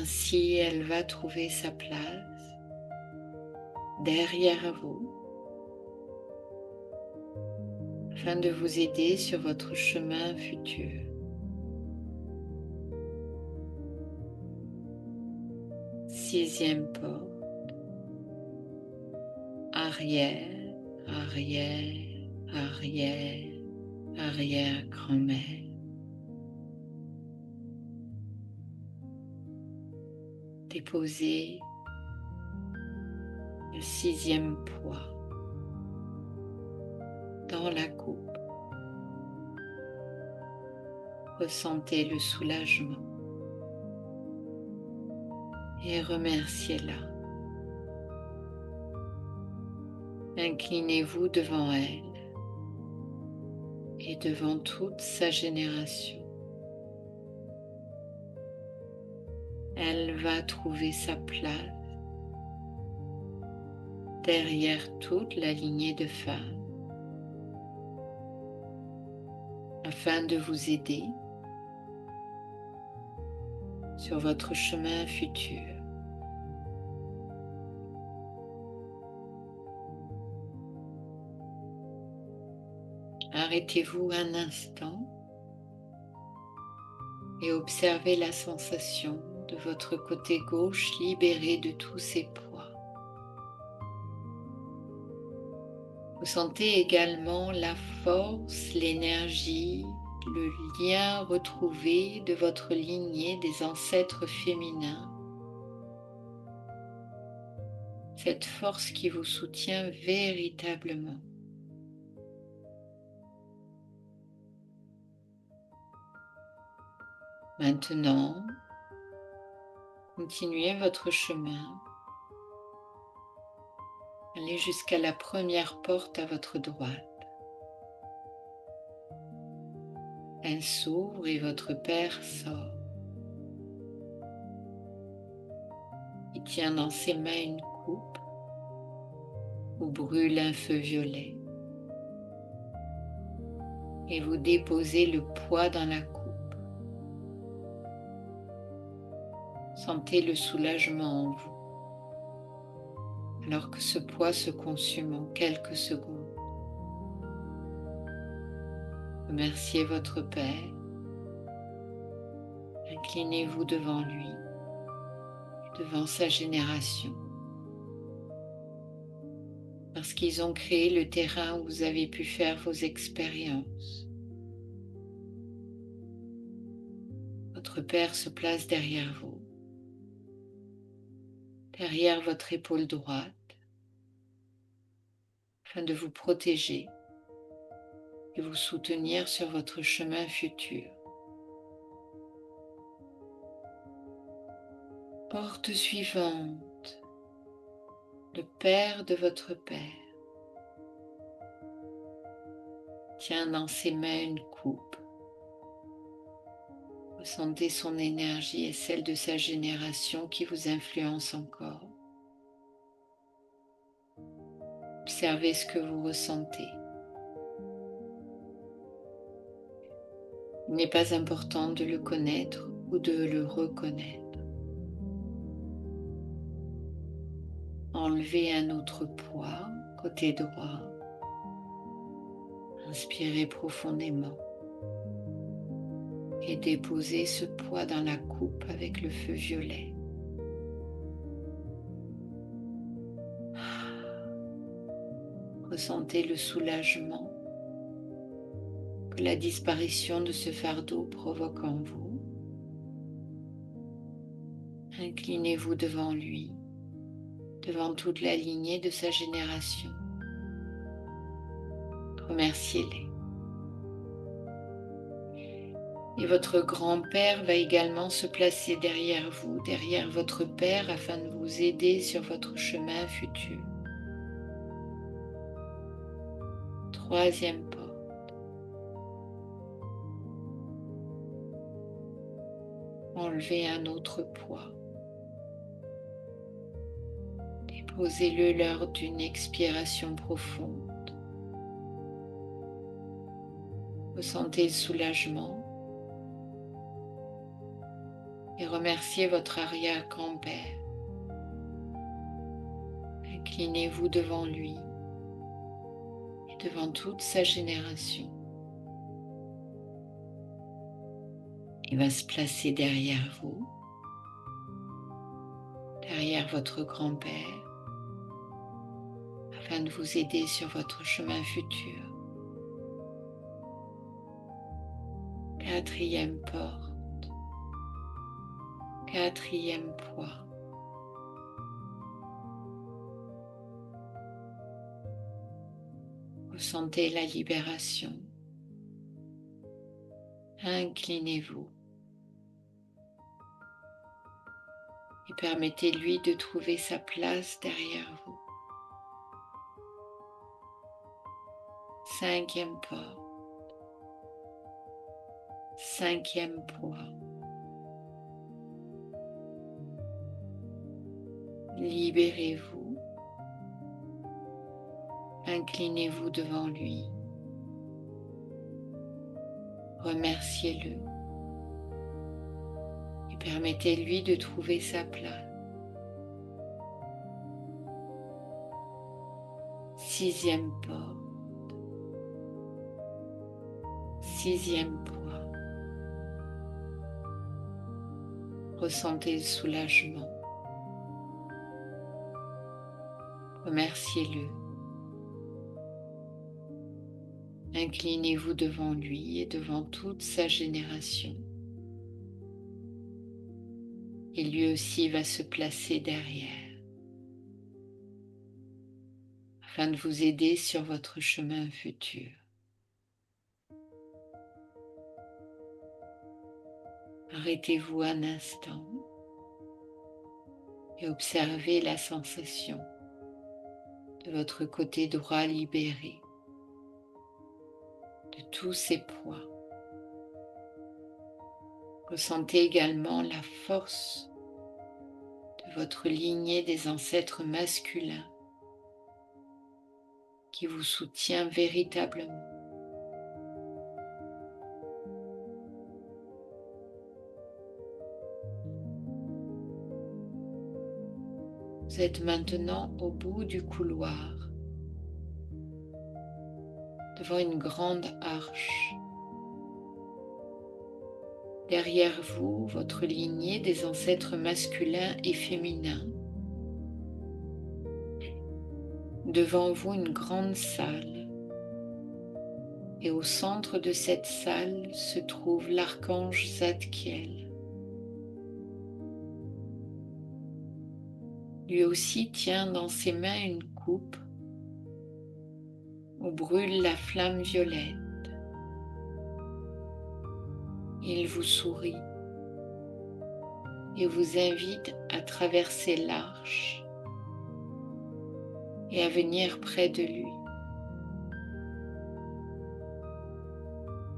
Ainsi, elle va trouver sa place derrière vous afin de vous aider sur votre chemin futur. Sixième porte, arrière, arrière, arrière, arrière-grand-mère. Déposez le sixième poids dans la coupe. Ressentez le soulagement et remerciez-la. Inclinez-vous devant elle et devant toute sa génération. Elle va trouver sa place derrière toute la lignée de femmes afin de vous aider sur votre chemin futur. Arrêtez-vous un instant et observez la sensation de votre côté gauche libéré de tous ses poids. Vous sentez également la force, l'énergie, le lien retrouvé de votre lignée des ancêtres féminins. Cette force qui vous soutient véritablement. Maintenant, continuez votre chemin. Allez jusqu'à la première porte à votre droite. Elle s'ouvre et votre père sort. Il tient dans ses mains une coupe où brûle un feu violet. Et vous déposez le poids dans la coupe. Sentez le soulagement en vous, alors que ce poids se consume en quelques secondes. Remerciez votre Père. Inclinez-vous devant lui, devant sa génération, parce qu'ils ont créé le terrain où vous avez pu faire vos expériences. Votre Père se place derrière vous, derrière votre épaule droite, afin de vous protéger et vous soutenir sur votre chemin futur. Porte suivante, le Père de votre Père tient dans ses mains une coupe. Ressentez son énergie et celle de sa génération qui vous influence encore. Observez ce que vous ressentez. Il n'est pas important de le connaître ou de le reconnaître. Enlevez un autre poids, côté droit. Inspirez profondément et déposez ce poids dans la coupe avec le feu violet. Ressentez le soulagement que la disparition de ce fardeau provoque en vous. Inclinez-vous devant lui, devant toute la lignée de sa génération. Remerciez-les. Et votre grand-père va également se placer derrière vous, derrière votre père, afin de vous aider sur votre chemin futur. Troisième porte. Enlevez un autre poids. Déposez-le lors d'une expiration profonde. Ressentez le soulagement et remerciez votre arrière-grand-père. Inclinez-vous devant lui et devant toute sa génération. Il va se placer derrière vous, derrière votre grand-père, afin de vous aider sur votre chemin futur. Quatrième porte, quatrième poids. Ressentez la libération. Inclinez-vous et permettez-lui de trouver sa place derrière vous. Cinquième porte, cinquième poids. Libérez-vous. Inclinez-vous devant lui. Remerciez-le et permettez-lui de trouver sa place. Sixième porte, sixième poids. Ressentez le soulagement. Remerciez-le. Inclinez-vous devant lui et devant toute sa génération. Et lui aussi va se placer derrière, afin de vous aider sur votre chemin futur. Arrêtez-vous un instant et observez la sensation de votre côté droit libéré de tous ces poids. Ressentez également la force de votre lignée des ancêtres masculins qui vous soutient véritablement. Vous êtes maintenant au bout du couloir, devant une grande arche. Derrière vous, votre lignée des ancêtres masculins et féminins. Devant vous, une grande salle. Et au centre de cette salle se trouve l'archange Zadkiel. Lui aussi tient dans ses mains une coupe où brûle la flamme violette. Il vous sourit et vous invite à traverser l'arche et à venir près de lui.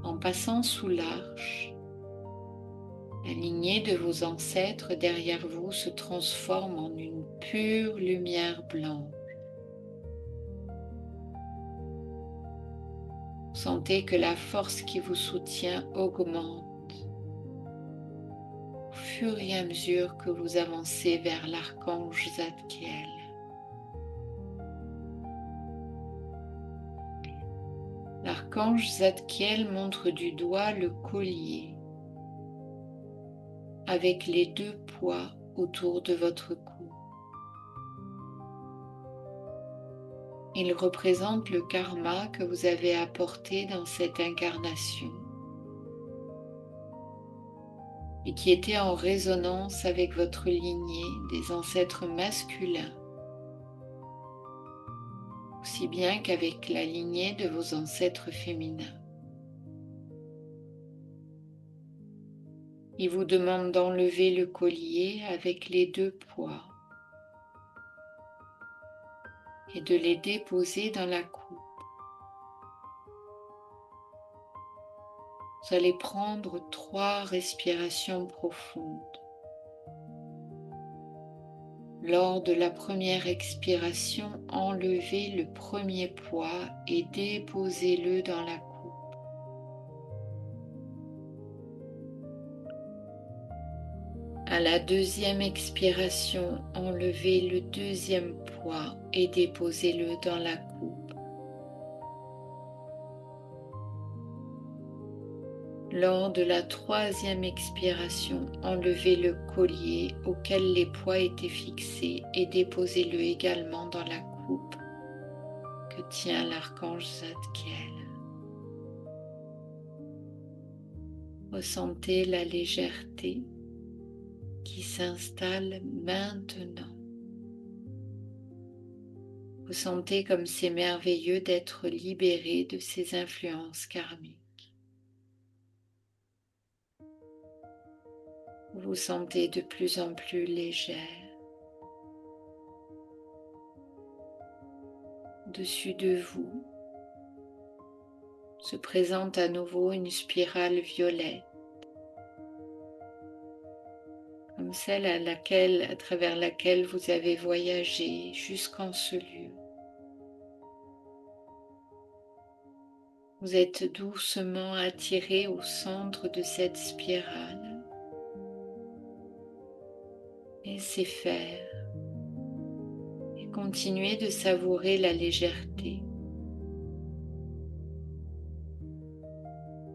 En passant sous l'arche, la lignée de vos ancêtres derrière vous se transforme en une pure lumière blanche. Sentez que la force qui vous soutient augmente au fur et à mesure que vous avancez vers l'archange Zadkiel. L'archange Zadkiel montre du doigt le collier avec les deux poids autour de votre cou. Il représente le karma que vous avez apporté dans cette incarnation et qui était en résonance avec votre lignée des ancêtres masculins, aussi bien qu'avec la lignée de vos ancêtres féminins. Il vous demande d'enlever le collier avec les deux poids et de les déposer dans la coupe. Vous allez prendre 3 respirations profondes. Lors de la première expiration, enlevez le premier poids et déposez-le dans la coupe. À la deuxième expiration, enlevez le deuxième poids et déposez-le dans la coupe. Lors de la troisième expiration, enlevez le collier auquel les poids étaient fixés et déposez-le également dans la coupe que tient l'archange Zadkiel. Ressentez la légèreté qui s'installe maintenant. Ressentez comme c'est merveilleux d'être libéré de ces influences karmiques. Vous vous sentez de plus en plus légère. Au-dessus de vous se présente à nouveau une spirale violette, comme celle à travers laquelle vous avez voyagé jusqu'en ce lieu. Vous êtes doucement attiré au centre de cette spirale. Laissez faire et continuez de savourer la légèreté.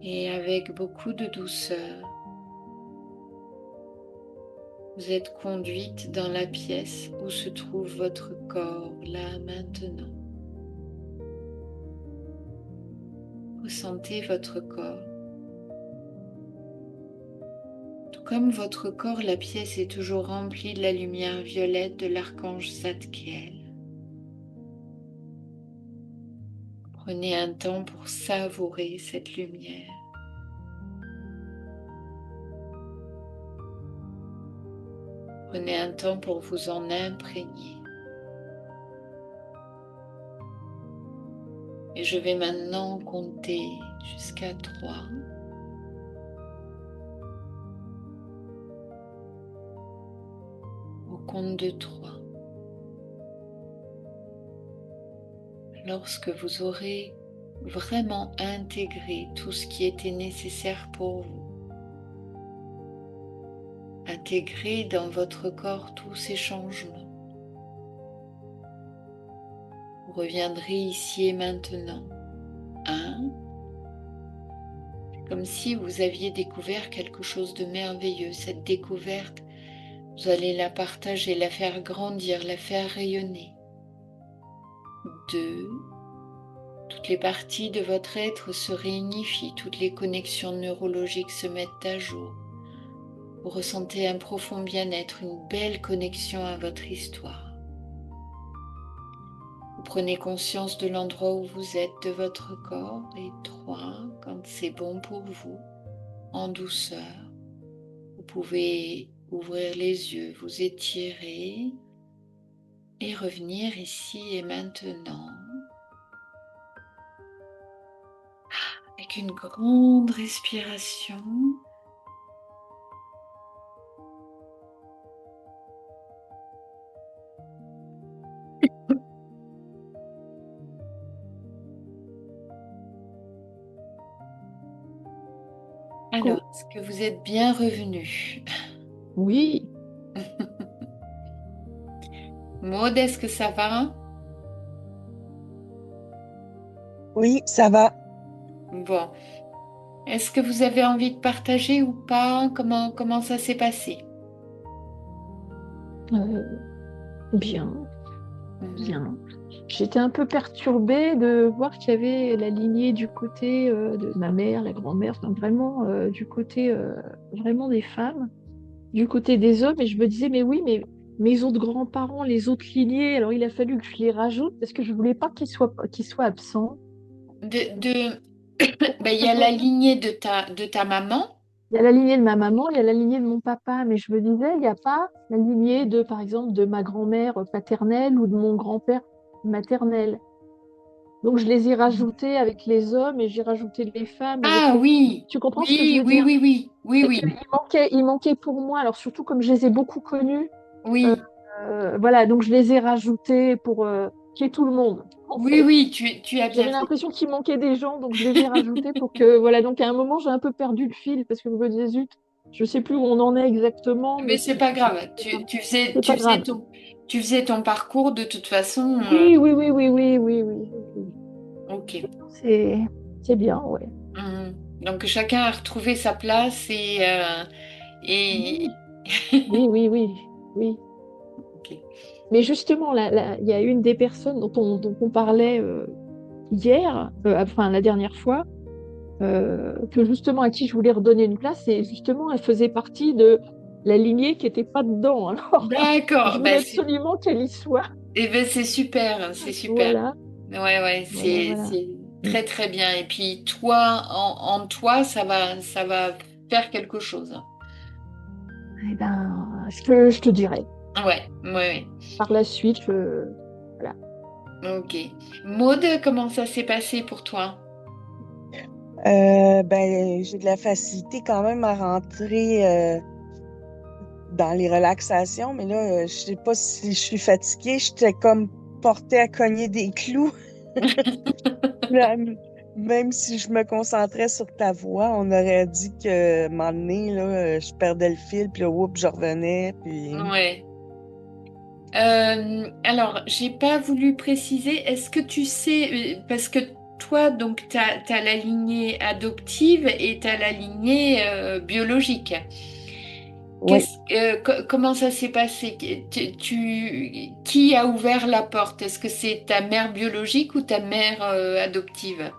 Et avec beaucoup de douceur, vous êtes conduite dans la pièce où se trouve votre corps, là maintenant. Ressentez votre corps. Tout comme votre corps, la pièce est toujours remplie de la lumière violette de l'archange Zadkiel. Prenez un temps pour savourer cette lumière. Prenez un temps pour vous en imprégner. Et je vais maintenant compter jusqu'à 3. Au compte de 3. Lorsque vous aurez vraiment intégré tout ce qui était nécessaire pour vous, intégré dans votre corps tous ces changements, vous reviendrez ici et maintenant. 1. C'est comme si vous aviez découvert quelque chose de merveilleux. Cette découverte, vous allez la partager, la faire grandir, la faire rayonner. 2. Toutes les parties de votre être se réunifient, toutes les connexions neurologiques se mettent à jour. Vous ressentez un profond bien-être, une belle connexion à votre histoire. Vous prenez conscience de l'endroit où vous êtes, de votre corps. Et 3, quand c'est bon pour vous, en douceur, vous pouvez ouvrir les yeux, vous étirer et revenir ici et maintenant. Avec une grande respiration. Alors, est-ce que vous êtes bien revenu? Oui, Maud, est-ce que ça va? Oui, ça va. Bon. Est-ce que vous avez envie de partager ou pas? Comment ça s'est passé? bien, bien. J'étais un peu perturbée de voir qu'il y avait la lignée du côté de ma mère, la grand-mère, enfin, vraiment du côté vraiment des femmes, du côté des hommes. Et je me disais, mais oui, mais mes autres grands-parents, les autres lignées, alors il a fallu que je les rajoute parce que je voulais pas qu'ils soient absents. Ben, il y a la lignée de ta maman. Il y a la lignée de ma maman, il y a la lignée de mon papa, mais je me disais, il n'y a pas la lignée de, par exemple, de ma grand-mère paternelle ou de mon grand-père maternel. Donc je les ai rajoutés avec les hommes et j'ai rajouté les femmes avec Ah les... oui, Tu comprends ce que je oui, veux oui, dire? oui, oui, oui, C'est oui, qu'il manquait pour moi, alors surtout comme je les ai beaucoup connus, euh, oui, voilà, donc je les ai rajoutés pour qu'il y ait tout le monde, en oui, fait. oui, tu as bien J'avais fait. l'impression qu'il manquait des gens, donc je les ai rajoutés pour que, voilà, donc à un moment j'ai un peu perdu le fil parce que je me disais, zut. Je sais plus où on en est exactement, Mais mais c'est pas grave. c'est pas, Tu faisais, c'est pas grave. tu faisais ton parcours de toute façon. Oui, oui, oui, oui, oui, oui, oui, oui. Ok. C'est, c'est bien, ouais. Mhm. Donc chacun a retrouvé sa place et... Oui, oui, oui, oui, oui. Ok. Mais justement, il y a une des personnes dont on parlait hier, enfin la dernière fois, que justement à qui je voulais redonner une place, et justement elle faisait partie de la lignée qui n'était pas dedans. Alors, je D'accord. voulais absolument qu'elle y soit. Eh ben, c'est super, c'est super. Voilà, Ouais, ouais, voilà, voilà. c'est Mm. très très bien. Et puis toi, en toi, ça va faire quelque chose. Eh ben, je te dirai. Ouais, ouais, Par la suite, voilà. ouais. Ok. Maud, comment ça s'est passé pour toi? Ben, j'ai de la facilité quand même à rentrer dans les relaxations, mais là, je sais pas si je suis fatiguée. J'étais comme portée à cogner des clous. Là, même si je me concentrais sur ta voix, on aurait dit que, à un moment donné, là, je perdais le fil, puis là, oups, je revenais, puis... Ouais. Alors, j'ai pas voulu préciser, est-ce que tu sais, parce que toi, donc, tu as, la lignée adoptive et tu as la lignée biologique. Oui. Comment ça s'est passé? Qui a ouvert la porte? Est-ce que c'est ta mère biologique ou ta mère adoptive?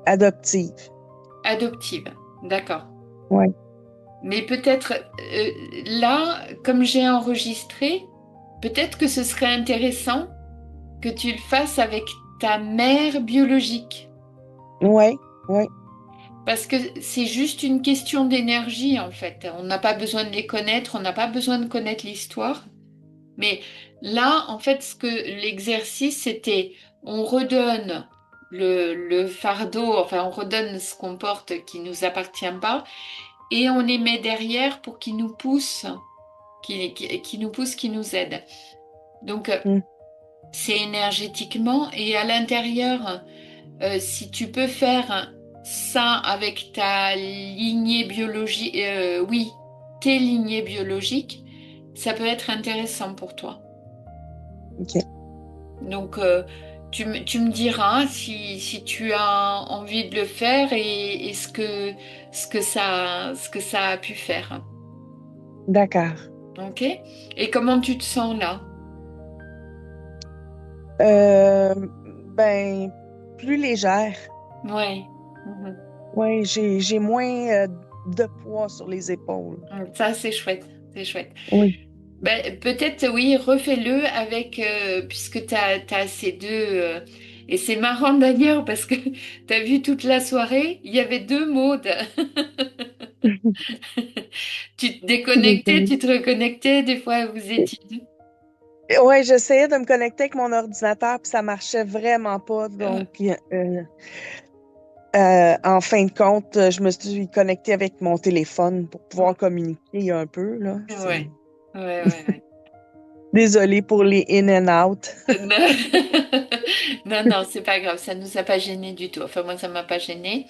Adoptive. Adoptive, d'accord. Oui. Mais peut-être là, comme j'ai enregistré, peut-être que ce serait intéressant que tu le fasses avec ta mère biologique. Oui. Oui. Parce que c'est juste une question d'énergie, en fait. On n'a pas besoin de les connaître, on n'a pas besoin de connaître l'histoire. Mais là, en fait, ce que l'exercice, c'était, on redonne le fardeau, enfin, on redonne ce qu'on porte qui nous appartient pas, et on les met derrière pour qu'ils nous poussent, qui nous poussent, qui nous aident. Donc, Mm. c'est énergétiquement, et à l'intérieur, si tu peux faire ça avec ta lignée biologique, oui, tes lignées biologiques, ça peut être intéressant pour toi. OK. Donc, tu me diras si tu as envie de le faire et ce que ça a pu faire. D'accord. OK? Et comment tu te sens là? Euh, ben, plus légère. Ouais. Mhm. Oui, j'ai moins de poids sur les épaules. Ça, c'est chouette. C'est chouette. Oui. Ben, peut-être, oui, refais-le avec, puisque tu as, ces deux. Et c'est marrant d'ailleurs parce que tu as vu toute la soirée, il y avait deux modes. Tu te déconnectais, tu te reconnectais, des fois vous étiez deux. Oui, j'essayais de me connecter avec mon ordinateur, puis ça marchait vraiment pas. Euh, Donc, en fin de compte, je me suis connectée avec mon téléphone pour pouvoir communiquer un peu, là. ouais, ouais, ouais, Désolée pour les in and out. ouais. Non, non, c'est pas grave, ça nous a pas gêné du tout. Enfin, moi, ça m'a pas gêné.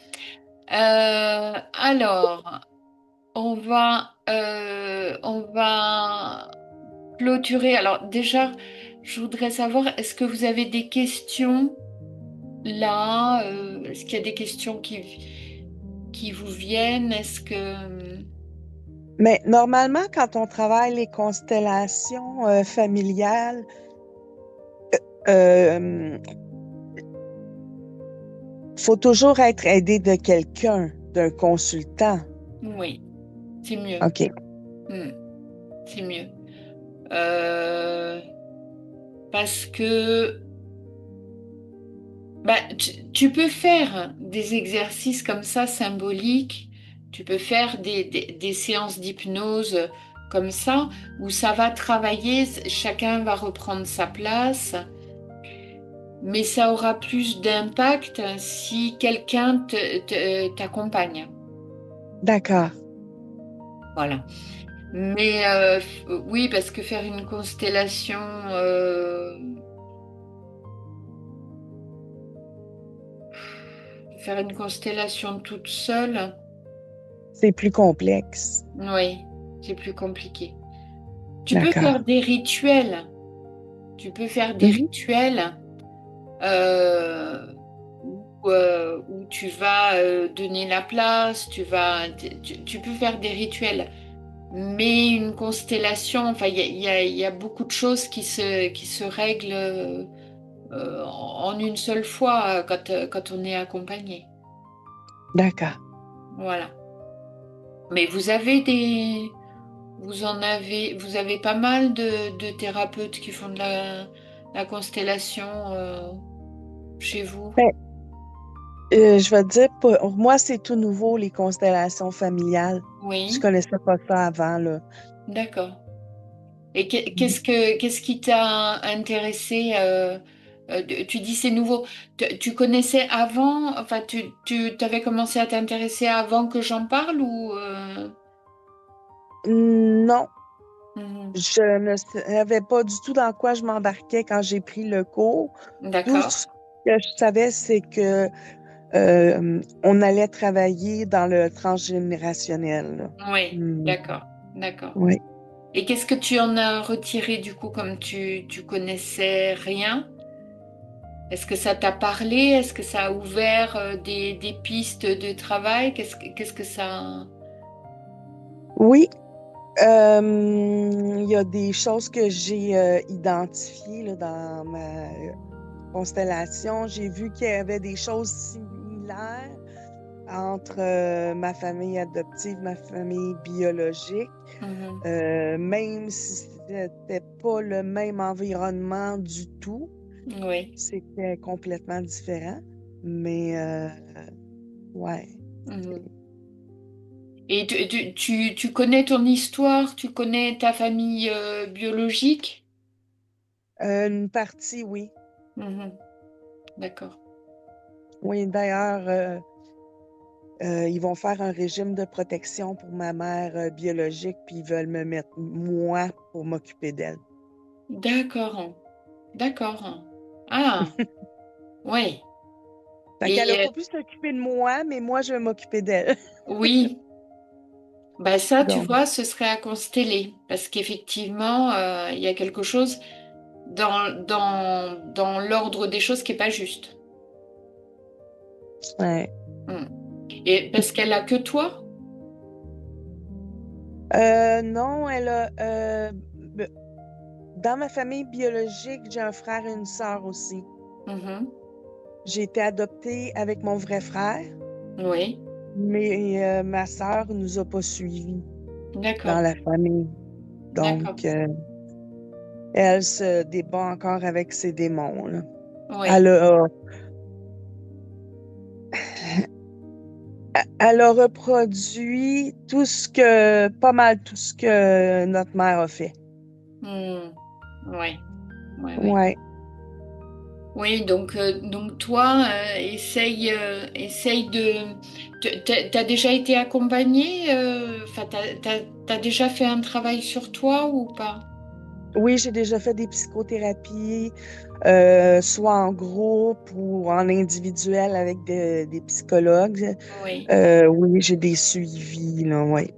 Alors, on va clôturer. Alors, déjà, je voudrais savoir, est-ce que vous avez des questions là? Est-ce qu'il y a des questions qui vous viennent? Est-ce que... Mais normalement, quand on travaille les constellations familiales, euh, faut toujours être aidé de quelqu'un, d'un consultant. Oui, c'est mieux. OK. Hmm, c'est mieux. Euh, parce que bah, tu peux faire des exercices comme ça symboliques, tu peux faire des séances d'hypnose comme ça, où ça va travailler, chacun va reprendre sa place, mais ça aura plus d'impact si quelqu'un t'accompagne. D'accord. Voilà. Mais oui, parce que faire une constellation, faire une constellation toute seule, c'est plus complexe. Oui, c'est plus compliqué. Tu peux D'accord. faire des rituels. Tu peux faire des Mhm. rituels où tu vas donner la place, tu peux faire des rituels. Mais une constellation, enfin, il y a beaucoup de choses qui se règlent en une seule fois quand on est accompagné. D'accord. Voilà. Mais vous avez pas mal de thérapeutes qui font de la constellation chez vous. Ben, je vais te dire, pour moi, c'est tout nouveau, les constellations familiales. Je Oui, connaissais pas ça avant, là. d'accord. Et Mhm. qu'est-ce qui t'a intéressé tu dis c'est nouveau. Tu connaissais avant, enfin tu t'avais commencé à t'intéresser avant que j'en parle ou Non, Mhm. je ne savais pas du tout dans quoi je m'embarquais quand j'ai pris le cours. Tout D'accord. ce que je savais, c'est que on allait travailler dans le transgénérationnel, là. Oui, Hmm, d'accord, d'accord. oui. Et qu'est-ce que tu en as retiré du coup comme tu connaissais rien? Est-ce que ça t'a parlé? Est-ce que ça a ouvert des pistes de travail? Qu'est-ce que ça... Oui, il y a des choses que j'ai identifiées là, dans ma constellation. J'ai vu qu'il y avait des choses similaires entre ma famille adoptive, ma famille biologique, Mhm. même si c'était pas le même environnement du tout, Oui. c'était complètement différent. Mais ouais, Mhm. Et tu connais ton histoire? Tu connais ta famille biologique? une partie, oui. Mhm. D'accord. Oui, d'ailleurs, ils vont faire un régime de protection pour ma mère biologique, puis ils veulent me mettre moi pour m'occuper d'elle. D'accord. D'accord. Ah, oui. Fait qu'elle a Et pas pu s'occuper de moi, mais moi, je vais m'occuper d'elle. oui, bah ça, tu Donc, vois, ce serait à consteller. Parce qu'effectivement, il y a quelque chose dans l'ordre des choses qui n'est pas juste. ouais. Mm. Et parce qu'elle a que toi? Non, elle a. Dans ma famille biologique, j'ai un frère et une sœur aussi. Mhm. J'ai été adoptée avec mon vrai frère, Oui, mais ma sœur nous a pas suivis dans d'accord, la famille. d'accord. Donc, elle se débat encore avec ses démons, là. Elle Oui. a, elle a reproduit pas mal tout ce que notre mère a fait. Mm. Oui, oui, oui. Ouais. Oui, donc toi, essaye de... T'as déjà été accompagnée? Enfin, t'as déjà fait un travail sur toi ou pas? Oui, j'ai déjà fait des psychothérapies, soit en groupe ou en individuel avec des psychologues. Oui, Oui, j'ai des suivis, là, ouais.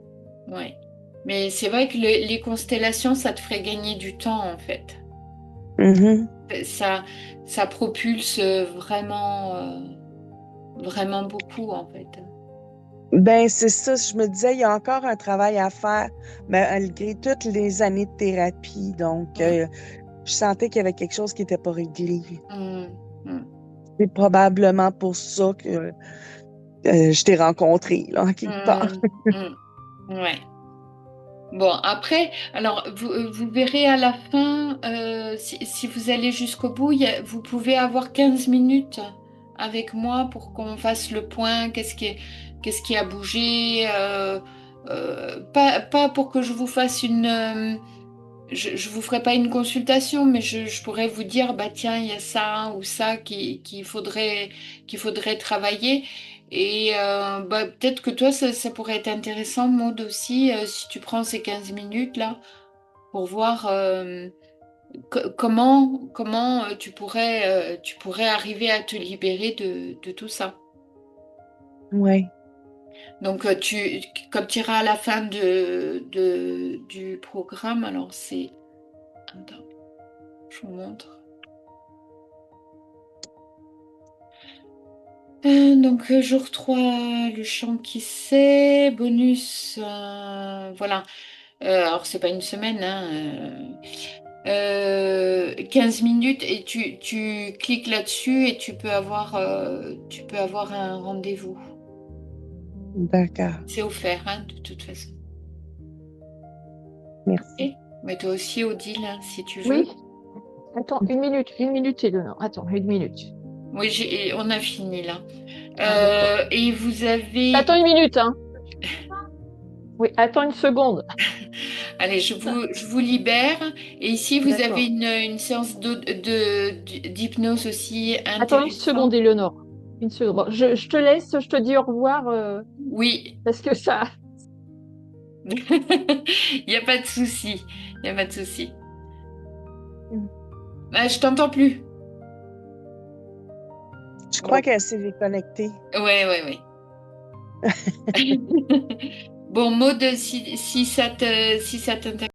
oui. Mais c'est vrai que les constellations, ça te ferait gagner du temps, en fait. Mhm. Ça, ça propulse vraiment, vraiment beaucoup, en fait. Ben, c'est ça, je me disais, il y a encore un travail à faire, malgré toutes les années de thérapie. Donc, Mm, je sentais qu'il y avait quelque chose qui n'était pas réglé. mm, mm, C'est probablement pour ça que je t'ai rencontré, là, en quelque part. mm, mm. Ouais. Bon, après, alors vous verrez à la fin, si vous allez jusqu'au bout, vous pouvez avoir 15 minutes avec moi pour qu'on fasse le point, qu'est-ce qui a bougé, pas pour que je vous fasse je vous ferai pas une consultation, mais je pourrais vous dire, bah tiens, il y a ça ou ça qu'il faudrait travailler. Et bah, peut-être que toi, ça pourrait être intéressant, Maud aussi, si tu prends ces 15 minutes là, pour voir comment tu pourrais arriver à te libérer de tout ça. Ouais. Donc, comme tu iras à la fin du programme, alors c'est... Attends, je vous montre. Donc, jour 3, le chant qui sait, bonus, voilà. Alors, c'est pas une semaine, hein, 15 minutes et tu cliques là-dessus et tu peux avoir un rendez-vous. D'accord. C'est offert, hein, de toute façon. Merci. Ok. Mais toi aussi, Odile, hein, si tu veux. Oui. Attends, une minute, Eleonore. Attends, une minute. Oui, on a fini là. Ah, d'accord. Et vous avez... Attends une minute, hein. Oui, attends une seconde. Allez, je vous libère. Et ici, vous avez D'accord. une séance d'hypnose aussi Attends une seconde, intéressante. Eleonore. Une seconde. Bon, je te laisse, je te dis au revoir Oui, parce que ça. il n'y a pas de souci. Il n'y a pas de souci. Ah, je t'entends plus. Je Bon, crois qu'elle s'est déconnectée. ouais, ouais, ouais. Bon, Maud, si ça t'intéresse.